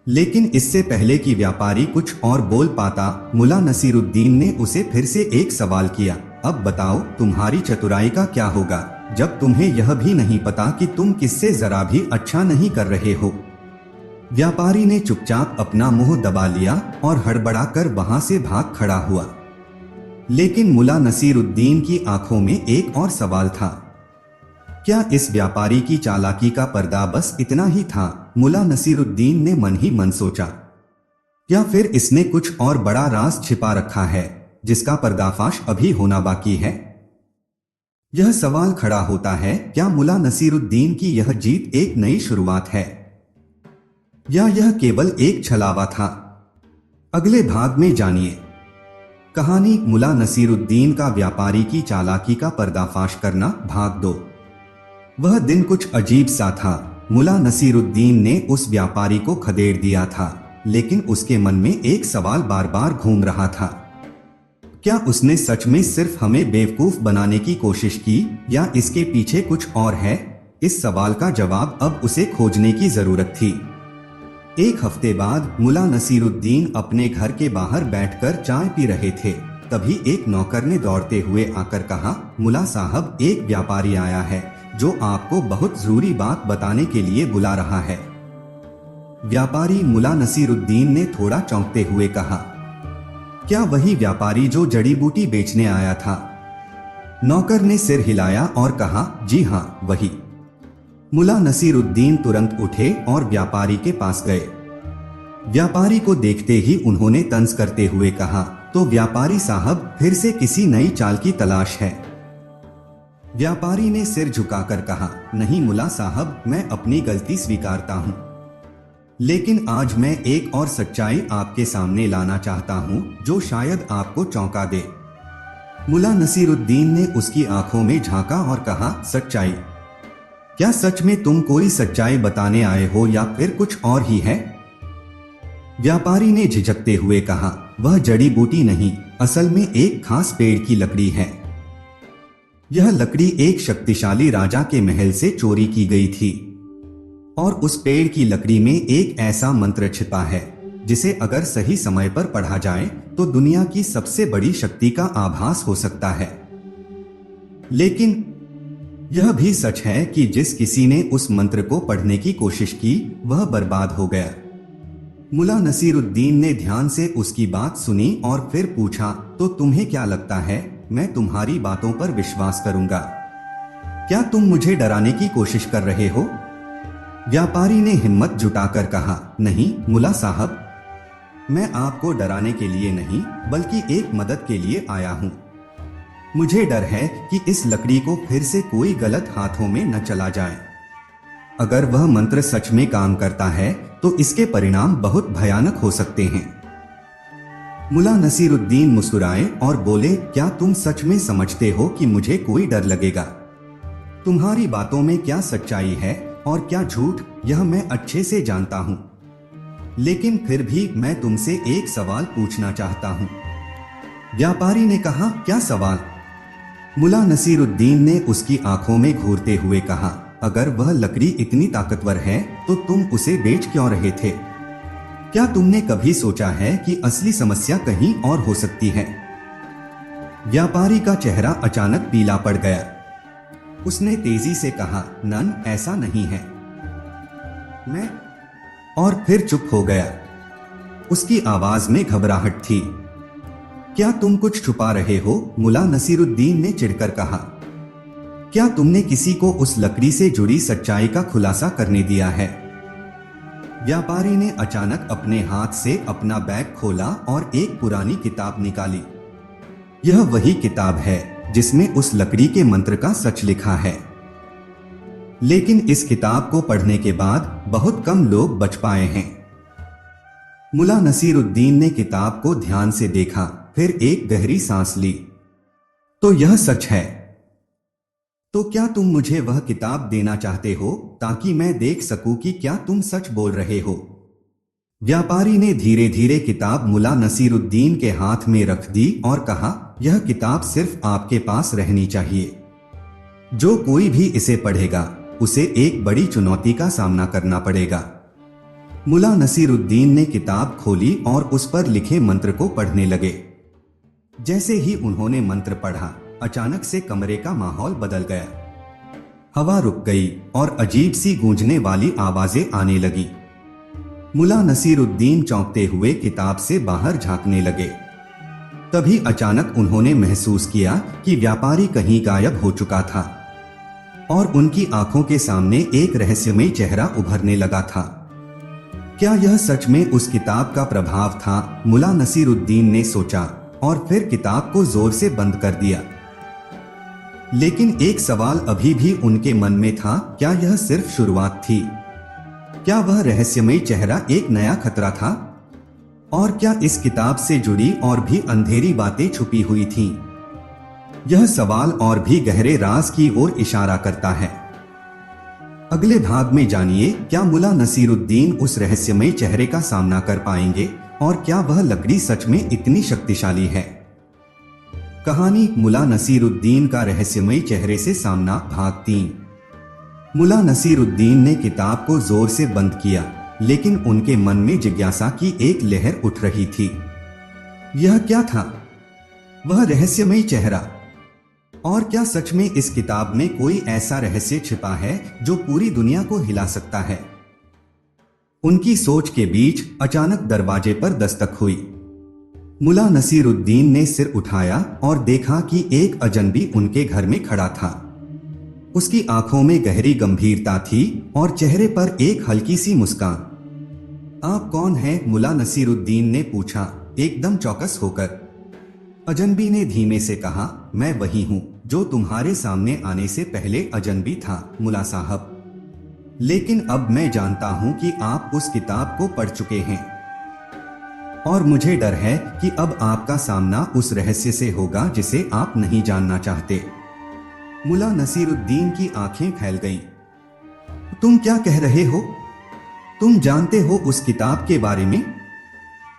लेकिन इससे पहले कि व्यापारी कुछ और बोल पाता, मुल्ला नसीरुद्दीन ने उसे फिर से एक सवाल किया। अब बताओ, तुम्हारी चतुराई का क्या होगा जब तुम्हें यह भी नहीं पता कि तुम किससे जरा भी अच्छा नहीं कर रहे हो। व्यापारी ने चुपचाप अपना मुंह दबा लिया और हड़बड़ाकर वहां से भाग खड़ा हुआ। लेकिन मुल्ला नसीरुद्दीन की आंखों में एक और सवाल था। क्या इस व्यापारी की चालाकी का पर्दा बस इतना ही था? मुल्ला नसीरुद्दीन ने मन ही मन सोचा। या फिर इसने कुछ और बड़ा राज छिपा रखा है जिसका पर्दाफाश अभी होना बाकी है? यह सवाल खड़ा होता है, क्या मुल्ला नसीरुद्दीन की यह जीत एक नई शुरुआत है या यह केवल एक छलावा था? अगले भाग में जानिए कहानी मुल्ला नसीरुद्दीन का व्यापारी की चालाकी का पर्दाफाश करना, भाग 2। वह दिन कुछ अजीब सा था। मुल्ला नसीरुद्दीन ने उस व्यापारी को खदेड़ दिया था, लेकिन उसके मन में एक सवाल बार बार घूम रहा था। क्या उसने सच में सिर्फ हमें बेवकूफ बनाने की कोशिश की या इसके पीछे कुछ और है? इस सवाल का जवाब अब उसे खोजने की जरूरत थी। एक हफ्ते बाद मुल्ला नसीरुद्दीन अपने घर के बाहर बैठकर चाय पी रहे थे। तभी एक नौकर ने दौड़ते हुए आकर कहा, मुल्ला साहब, एक व्यापारी आया है जो आपको बहुत जरूरी बात बताने के लिए बुला रहा है। व्यापारी? मुल्ला नसीरुद्दीन ने थोड़ा चौंकते हुए कहा। क्या वही व्यापारी जो जड़ी बूटी बेचने आया था? नौकर ने सिर हिलाया और कहा, जी हाँ, वही। मुल्ला नसीरुद्दीन तुरंत उठे और व्यापारी के पास गए। व्यापारी को देखते ही उन्होंने तंज करते हुए कहा, तो व्यापारी साहब, फिर से किसी नई चाल की तलाश है? व्यापारी ने सिर झुकाकर कहा, नहीं मुल्ला साहब, मैं अपनी गलती स्वीकारता हूँ, लेकिन आज मैं एक और सच्चाई आपके सामने लाना चाहता हूँ जो शायद आपको चौंका दे। मुल्ला नसीरुद्दीन ने उसकी आंखों में झांका और कहा, सच्चाई? क्या सच में तुम कोई सच्चाई बताने आए हो या फिर कुछ और ही है? व्यापारी ने झिझकते हुए कहा, वह जड़ी बूटी नहीं, असल में एक खास पेड़ की लकड़ी है। यह लकड़ी एक शक्तिशाली राजा के महल से चोरी की गई थी और उस पेड़ की लकड़ी में एक ऐसा मंत्र छिपा है जिसे अगर सही समय पर पढ़ा जाए तो दुनिया की सबसे बड़ी शक्ति का आभास हो सकता है। लेकिन यह भी सच है कि जिस किसी ने उस मंत्र को पढ़ने की कोशिश की वह बर्बाद हो गया। मुल्ला नसीरुद्दीन ने ध्यान से उसकी बात सुनी और फिर पूछा, तो तुम्हें क्या लगता है मैं तुम्हारी बातों पर विश्वास करूंगा? क्या तुम मुझे डराने की कोशिश कर रहे हो? व्यापारी ने हिम्मत जुटाकर कहा, नहीं मुल्ला साहब, मैं आपको डराने के लिए नहीं बल्कि एक मदद के लिए आया हूं। मुझे डर है कि इस लकड़ी को फिर से कोई गलत हाथों में न चला जाए। अगर वह मंत्र सच में काम करता है तो इसके परिणाम बहुत भयानक हो सकते हैं। मुल्ला नसीरुद्दीन मुस्कुराए और बोले, क्या तुम सच में समझते हो कि मुझे कोई डर लगेगा? तुम्हारी बातों में क्या सच्चाई है और क्या झूठ, यह मैं अच्छे से जानता हूं। लेकिन फिर भी मैं तुमसे एक सवाल पूछना चाहता हूं। व्यापारी ने कहा, क्या सवाल? मुल्ला नसीरुद्दीन ने उसकी आंखों में घूरते हुए कहा, अगर वह लकड़ी इतनी ताकतवर है तो तुम उसे बेच क्यों रहे थे? क्या तुमने कभी सोचा है कि असली समस्या कहीं और हो सकती है? व्यापारी का चेहरा अचानक पीला पड़ गया। उसने तेजी से कहा, नन, ऐसा नहीं है। मैं और फिर चुप हो गया। उसकी आवाज में घबराहट थी। क्या तुम कुछ छुपा रहे हो? मुल्ला नसीरुद्दीन ने चिढ़कर कहा। क्या तुमने किसी को उस लकड़ी से जुड़ी सच्चाई का खुलासा करने दिया है? व्यापारी ने अचानक अपने हाथ से अपना बैग खोला और एक पुरानी किताब निकाली। यह वही किताब है जिसमें उस लकड़ी के मंत्र का सच लिखा है। लेकिन इस किताब को पढ़ने के बाद बहुत कम लोग बच पाए हैं। मुल्ला नसीरुद्दीन ने किताब को ध्यान से देखा, फिर एक गहरी सांस ली। तो यह सच है। तो क्या तुम मुझे वह किताब देना चाहते हो ताकि मैं देख सकूं कि क्या तुम सच बोल रहे हो? व्यापारी ने धीरे धीरे किताब मुल्ला नसीरुद्दीन के हाथ में रख दी और कहा, यह किताब सिर्फ आपके पास रहनी चाहिए। जो कोई भी इसे पढ़ेगा उसे एक बड़ी चुनौती का सामना करना पड़ेगा। मुला नसीरुद्दीन ने किताब खोली और उस पर लिखे मंत्र को पढ़ने लगे। जैसे ही उन्होंने मंत्र पढ़ा, अचानक से कमरे का माहौल बदल गया। हवा रुक गई और अजीब सी गूंजने वाली आवाजें आने लगी। मुला नसीरुद्दीन चौंकते हुए किताब से बाहर झांकने लगे। तभी अचानक उन्होंने महसूस किया कि व्यापारी कहीं गायब हो चुका था और उनकी आंखों के सामने एक रहस्यमय चेहरा उभरने लगा था। क्या यह सच में उस किताब का प्रभाव था? मुला नसीरुद्दीन ने सोचा और फिर किताब को जोर से बंद कर दिया। लेकिन एक सवाल अभी भी उनके मन में था, क्या यह सिर्फ शुरुआत थी? क्या वह रहस्यमय चेहरा एक नया खतरा था? और क्या इस किताब से जुड़ी और भी अंधेरी बातें छुपी हुई थीं? यह सवाल और भी गहरे राज की ओर इशारा करता है। अगले भाग में जानिए, क्या मुला नसीरुद्दीन उस रहस्यमय चेहरे का सामना कर पाएंगे और क्या वह लकड़ी सच में इतनी शक्तिशाली है। कहानी मुला नसीरुद्दीन का रहस्यमय चेहरे से सामना, भाग 3। मुला नसीरुद्दीन ने किताब को जोर से बंद किया, लेकिन उनके मन में जिज्ञासा की एक लहर उठ रही थी। यह क्या था? वह रहस्यमय चेहरा। और क्या सच में इस किताब में कोई ऐसा रहस्य छिपा है जो पूरी दुनिया को हिला सकता है? उनकी सोच के बीच अचानक दरवाजे पर दस्तक हुई। मुला नसीरुद्दीन ने सिर उठाया और देखा कि एक अजनबी उनके घर में खड़ा था। उसकी आंखों में गहरी गंभीरता थी और चेहरे पर एक हल्की सी मुस्कान। आप कौन हैं? मुला नसीरुद्दीन ने पूछा, एकदम चौकस होकर। अजनबी ने धीमे से कहा, मैं वही हूँ जो तुम्हारे सामने आने से पहले अजनबी था, मुला साहब। लेकिन अब मैं जानता हूँ कि आप उस किताब को पढ़ चुके हैं और मुझे डर है कि अब आपका सामना उस रहस्य से होगा जिसे आप नहीं जानना चाहते। मुला नसीरुद्दीन की आंखें फैल गईं। तुम क्या कह रहे हो? तुम जानते हो उस किताब के बारे में?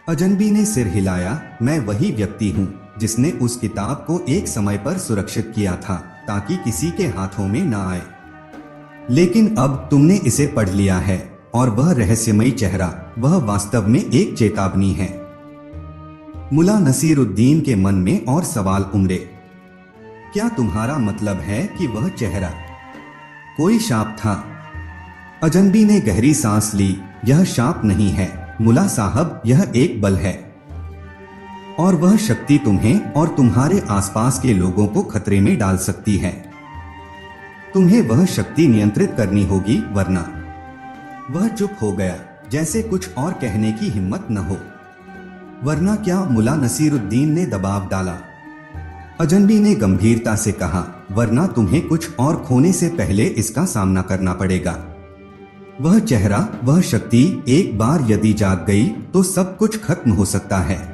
अजनबी ने सिर हिलाया। मैं वही व्यक्ति हूँ जिसने उस किताब को एक समय पर सुरक्षित किया था ताकि किसी के हाथों में ना आए। लेकिन अब तुमने इसे पढ़ लिया है और वह रहस्यमय चेहरा, वह वास्तव में एक चेतावनी है। मुला नसीरुद्दीन के मन में और सवाल उमड़े। क्या तुम्हारा मतलब है कि वह चेहरा कोई शाप था? अजनबी ने गहरी सांस ली। यह शाप नहीं है मुला साहब, यह एक बल है और वह शक्ति तुम्हें और तुम्हारे आसपास के लोगों को खतरे में डाल सकती है। तुम्हें वह शक्ति नियंत्रित करनी होगी, वरना। वह चुप हो गया, जैसे कुछ और कहने की हिम्मत न हो। वरना क्या? मुला नसीरुद्दीन ने दबाव डाला। अजनबी ने गंभीरता से कहा, वरना तुम्हें कुछ और खोने से पहले इसका सामना करना पड़ेगा। वह चेहरा, वह शक्ति एक बार यदि जाग गई तो सब कुछ खत्म हो सकता है।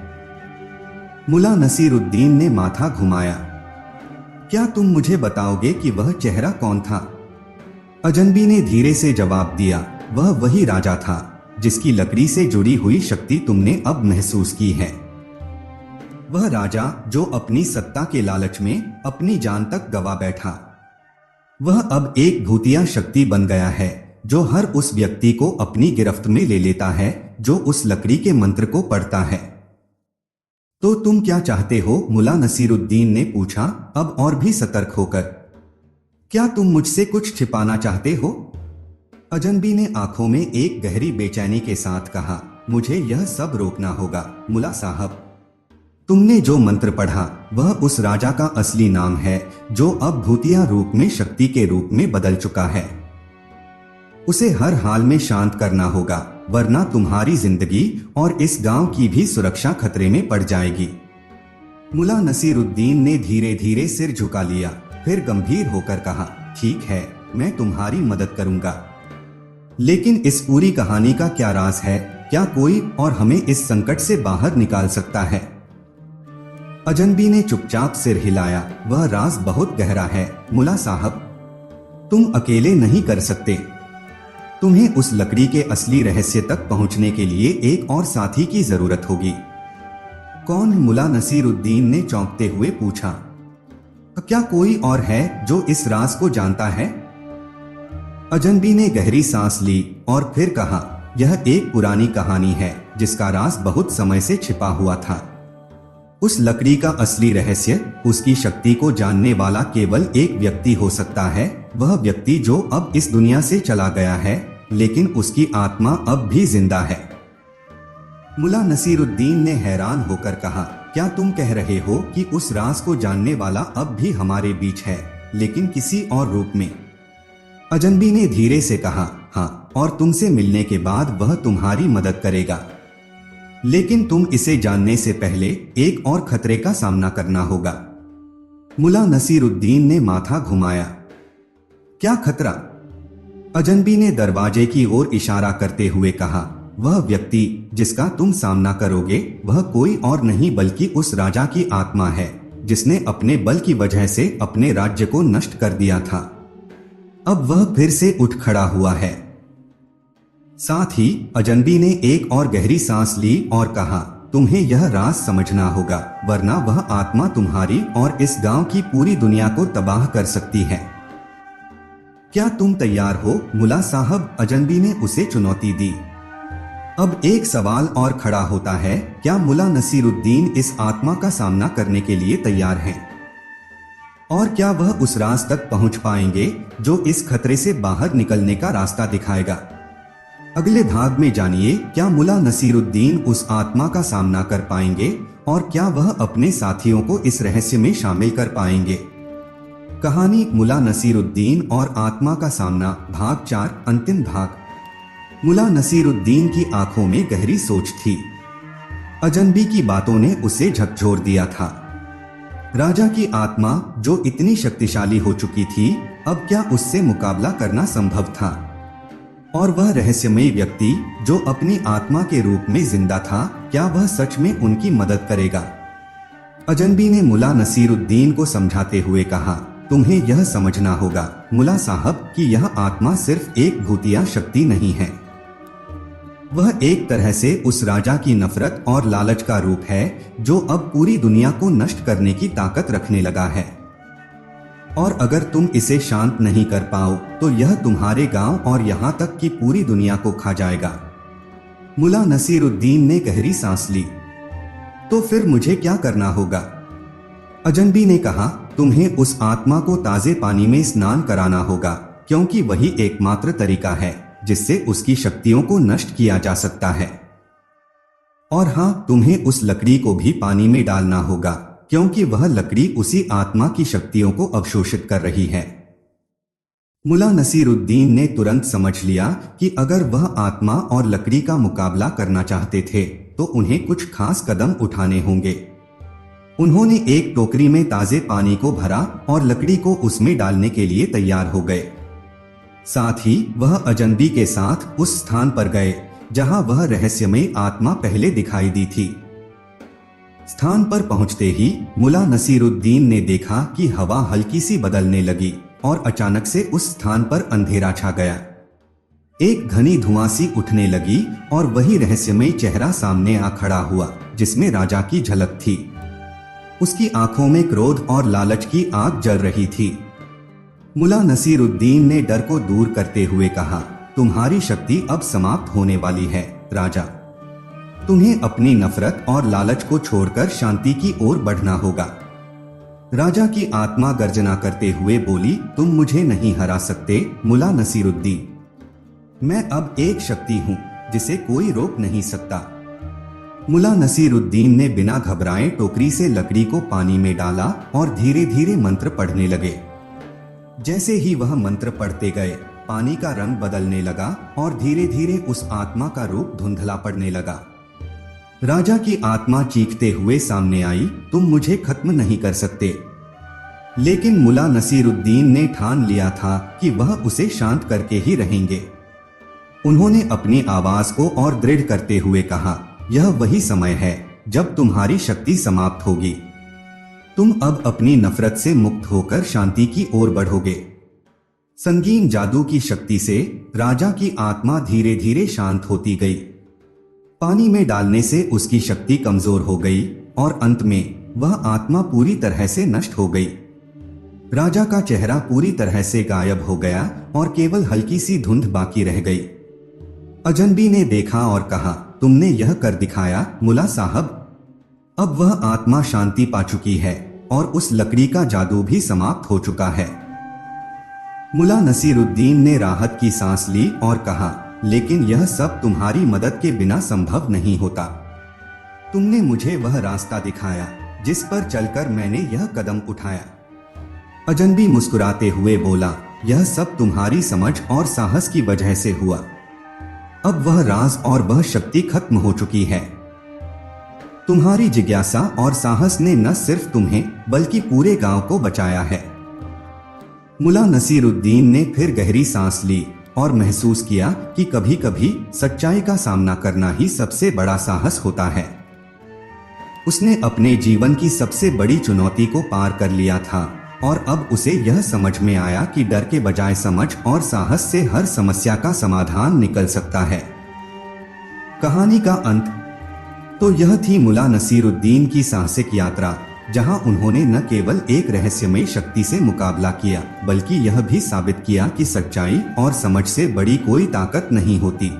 मुला नसीरुद्दीन ने माथा घुमाया। क्या तुम मुझे बताओगे कि वह चेहरा कौन था? अजनबी ने धीरे से जवाब दिया, वह वही राजा था जिसकी लकड़ी से जुड़ी हुई शक्ति तुमने अब महसूस की है। वह राजा जो अपनी सत्ता के लालच में अपनी जान तक गवा बैठा। वह अब एक भूतिया शक्ति बन गया है जो हर उस व्यक्ति को अपनी गिरफ्त में ले लेता है जो उस लकड़ी के मंत्र को पढ़ता है। तो तुम क्या चाहते हो? मुला नसीरुद्दीन ने पूछा, अब और भी सतर्क होकर। क्या तुम मुझसे कुछ छिपाना चाहते हो? अजनबी ने आंखों में एक गहरी बेचैनी के साथ कहा, मुझे यह सब रोकना होगा मुला साहब। तुमने जो मंत्र पढ़ा वह उस राजा का असली नाम है जो अब भूतिया रूप में शक्ति के रूप में बदल चुका है। उसे हर हाल में शांत करना होगा, वरना तुम्हारी जिंदगी और इस गांव की भी सुरक्षा खतरे में पड़ जाएगी। मुला नसीरुद्दीन ने धीरे धीरे सिर झुका लिया, फिर गंभीर होकर कहा, ठीक है, मैं तुम्हारी मदद करूंगा। लेकिन इस पूरी कहानी का क्या राज है? क्या कोई और हमें इस संकट से बाहर निकाल सकता है? अजनबी ने चुपचाप सिर हिलाया, वह राज बहुत गहरा है मुला साहब। तुम अकेले नहीं कर सकते। तुम्हें उस लकड़ी के असली रहस्य तक पहुंचने के लिए एक और साथी की जरूरत होगी। कौन? मुला नसीरुद्दीन ने चौंकते हुए पूछा। क्या कोई और है जो इस राज को जानता है? अजनबी ने गहरी सांस ली और फिर कहा, यह एक पुरानी कहानी है जिसका राज बहुत समय से छिपा हुआ था। उस लकड़ी का असली रहस्य, उसकी शक्ति को जानने वाला केवल एक व्यक्ति हो सकता है, वह व्यक्ति जो अब इस दुनिया से चला गया है, लेकिन उसकी आत्मा अब भी जिंदा है। मुल्ला नसीरुद्दीन ने हैरान होकर कहा, क्या तुम कह रहे हो कि उस राज को जानने वाला अब भी हमारे बीच है, लेकिन किसी और रूप में? अजनबी ने धीरे से कहा, हाँ, और तुमसे मिलने के बाद वह तुम्हारी मदद करेगा। लेकिन तुम इसे जानने से पहले एक और खतरे का सामना करना होगा। मुल्ला नसीरुद्दीन ने माथा घुमाया। क्या खतरा? अजनबी ने दरवाजे की ओर इशारा करते हुए कहा, वह व्यक्ति जिसका तुम सामना करोगे वह कोई और नहीं बल्कि उस राजा की आत्मा है जिसने अपने बल की वजह से अपने राज्य को नष्ट कर दिया था। अब वह फिर से उठ खड़ा हुआ है। साथ ही अजनबी ने एक और गहरी सांस ली और कहा, तुम्हें यह राज समझना होगा, वरना वह आत्मा तुम्हारी और इस गांव की पूरी दुनिया को तबाह कर सकती है। क्या तुम तैयार हो मुल्ला साहब? अजनबी ने उसे चुनौती दी। अब एक सवाल और खड़ा होता है, क्या मुल्ला नसीरुद्दीन इस आत्मा का सामना करने के लिए तैयार हैं? और क्या वह उस राज तक पहुंच पाएंगे जो इस खतरे से बाहर निकलने का रास्ता दिखाएगा? अगले भाग में जानिए, क्या मुल्ला नसीरुद्दीन उस आत्मा का सामना कर पाएंगे और क्या वह अपने साथियों को इस रहस्य में शामिल कर पाएंगे। कहानी मुल्ला नसीरुद्दीन और आत्मा का सामना, भाग 4, अंतिम भाग। मुल्ला नसीरुद्दीन की आंखों में गहरी सोच थी। अजनबी की बातों ने उसे झकझोर दिया था। राजा की आत्मा जो इतनी शक्तिशाली हो चुकी थी, अब क्या उससे मुकाबला करना संभव था? और वह रहस्यमयी व्यक्ति जो अपनी आत्मा के रूप में जिंदा था, क्या वह सच में उनकी मदद करेगा? अजनबी ने मुल्ला नसीरुद्दीन को समझाते हुए कहा, तुम्हें यह समझना होगा मुल्ला साहब कि यह आत्मा सिर्फ एक भूतिया शक्ति नहीं है। वह एक तरह से उस राजा की नफरत और लालच का रूप है जो अब पूरी दुनिया को नष्ट करने की ताकत रखने लगा है। और अगर तुम इसे शांत नहीं कर पाओ तो यह तुम्हारे गांव और यहाँ तक कि पूरी दुनिया को खा जाएगा। मुल्ला नसीरुद्दीन ने गहरी सांस ली। तो फिर मुझे क्या करना होगा? अजनबी ने कहा, तुम्हें उस आत्मा को ताजे पानी में स्नान कराना होगा, क्योंकि वही एकमात्र तरीका है जिससे उसकी शक्तियों को नष्ट किया जा सकता है। और हाँ, तुम्हें उस लकड़ी को भी पानी में डालना होगा, क्योंकि वह लकड़ी उसी आत्मा की शक्तियों को अवशोषित कर रही है। मुल्ला नसीरुद्दीन ने तुरंत समझ लिया कि अगर वह आत्मा और लकड़ी का मुकाबला करना चाहते थे तो उन्हें कुछ खास कदम उठाने होंगे। उन्होंने एक टोकरी में ताजे पानी को भरा और लकड़ी को उसमें डालने के लिए तैयार हो गए। साथ ही वह अजनबी के साथ उस स्थान पर गए जहां वह रहस्यमयी आत्मा पहले दिखाई दी थी। स्थान पर पहुंचते ही मुल्ला नसीरुद्दीन ने देखा कि हवा हल्की सी बदलने लगी और अचानक से उस स्थान पर अंधेरा छा गया। एक घनी धुआं सी उठने लगी और वही रहस्यमयी चेहरा सामने आ खड़ा हुआ जिसमें राजा की झलक थी। उसकी आंखों में क्रोध और लालच की आग जल रही थी। मुल्ला नसीरुद्दीन ने डर को दूर करते हुए कहा, तुम्हारी शक्ति अब समाप्त होने वाली है राजा। तुम्हें अपनी नफरत और लालच को छोड़कर शांति की ओर बढ़ना होगा। राजा की आत्मा गर्जना करते हुए बोली, तुम मुझे नहीं हरा सकते मुल्ला नसीरुद्दीन। मैं अब एक शक्ति हूँ जिसे कोई रोक नहीं सकता। मुल्ला नसीरुद्दीन ने बिना घबराए टोकरी से लकड़ी को पानी में डाला और धीरे धीरे मंत्र पढ़ने लगे। जैसे ही वह मंत्र पढ़ते गए, पानी का रंग बदलने लगा और धीरे धीरे उस आत्मा का रूप धुंधला पड़ने लगा। राजा की आत्मा चीखते हुए सामने आई, तुम मुझे खत्म नहीं कर सकते। लेकिन मुल्ला नसीरुद्दीन ने ठान लिया था कि वह उसे शांत करके ही रहेंगे। उन्होंने अपनी आवाज को और दृढ़ करते हुए कहा, यह वही समय है जब तुम्हारी शक्ति समाप्त होगी। तुम अब अपनी नफरत से मुक्त होकर शांति की ओर बढ़ोगे। संगीन जादू की शक्ति से राजा की आत्मा धीरे धीरे शांत होती गई। पानी में डालने से उसकी शक्ति कमजोर हो गई और अंत में वह आत्मा पूरी तरह से नष्ट हो गई। राजा का चेहरा पूरी तरह से गायब हो गया और केवल हल्की सी धुंध बाकी रह गई। अजनबी ने देखा और कहा, तुमने यह कर दिखाया मुला साहब। अब वह आत्मा शांति पा चुकी है और उस लकड़ी का जादू भी समाप्त हो चुका है। मुला नसीरुद्दीन ने राहत की सांस ली और कहा, लेकिन यह सब तुम्हारी मदद के बिना संभव नहीं होता। तुमने मुझे वह रास्ता दिखाया जिस पर चलकर मैंने यह कदम उठाया। अजनबी मुस्कुराते हुए बोला, यह सब तुम्हारी समझ और साहस की वजह से हुआ। अब वह राज और वह शक्ति खत्म हो चुकी है। तुम्हारी जिज्ञासा और साहस ने न सिर्फ तुम्हें बल्कि पूरे गांव को बचाया है। मुला नसीरुद्दीन ने फिर गहरी सांस ली और महसूस किया कि कभी कभी सच्चाई का सामना करना ही सबसे बड़ा साहस होता है। उसने अपने जीवन की सबसे बड़ी चुनौती को पार कर लिया था और अब उसे यह समझ में आया कि डर के बजाय समझ और साहस से हर समस्या का समाधान निकल सकता है। कहानी का अंत तो यह थी मुला नसीरुद्दीन की साहसिक यात्रा, जहां उन्होंने न केवल एक रहस्यमय शक्ति से मुकाबला किया बल्कि यह भी साबित किया कि सच्चाई और समझ से बड़ी कोई ताकत नहीं होती।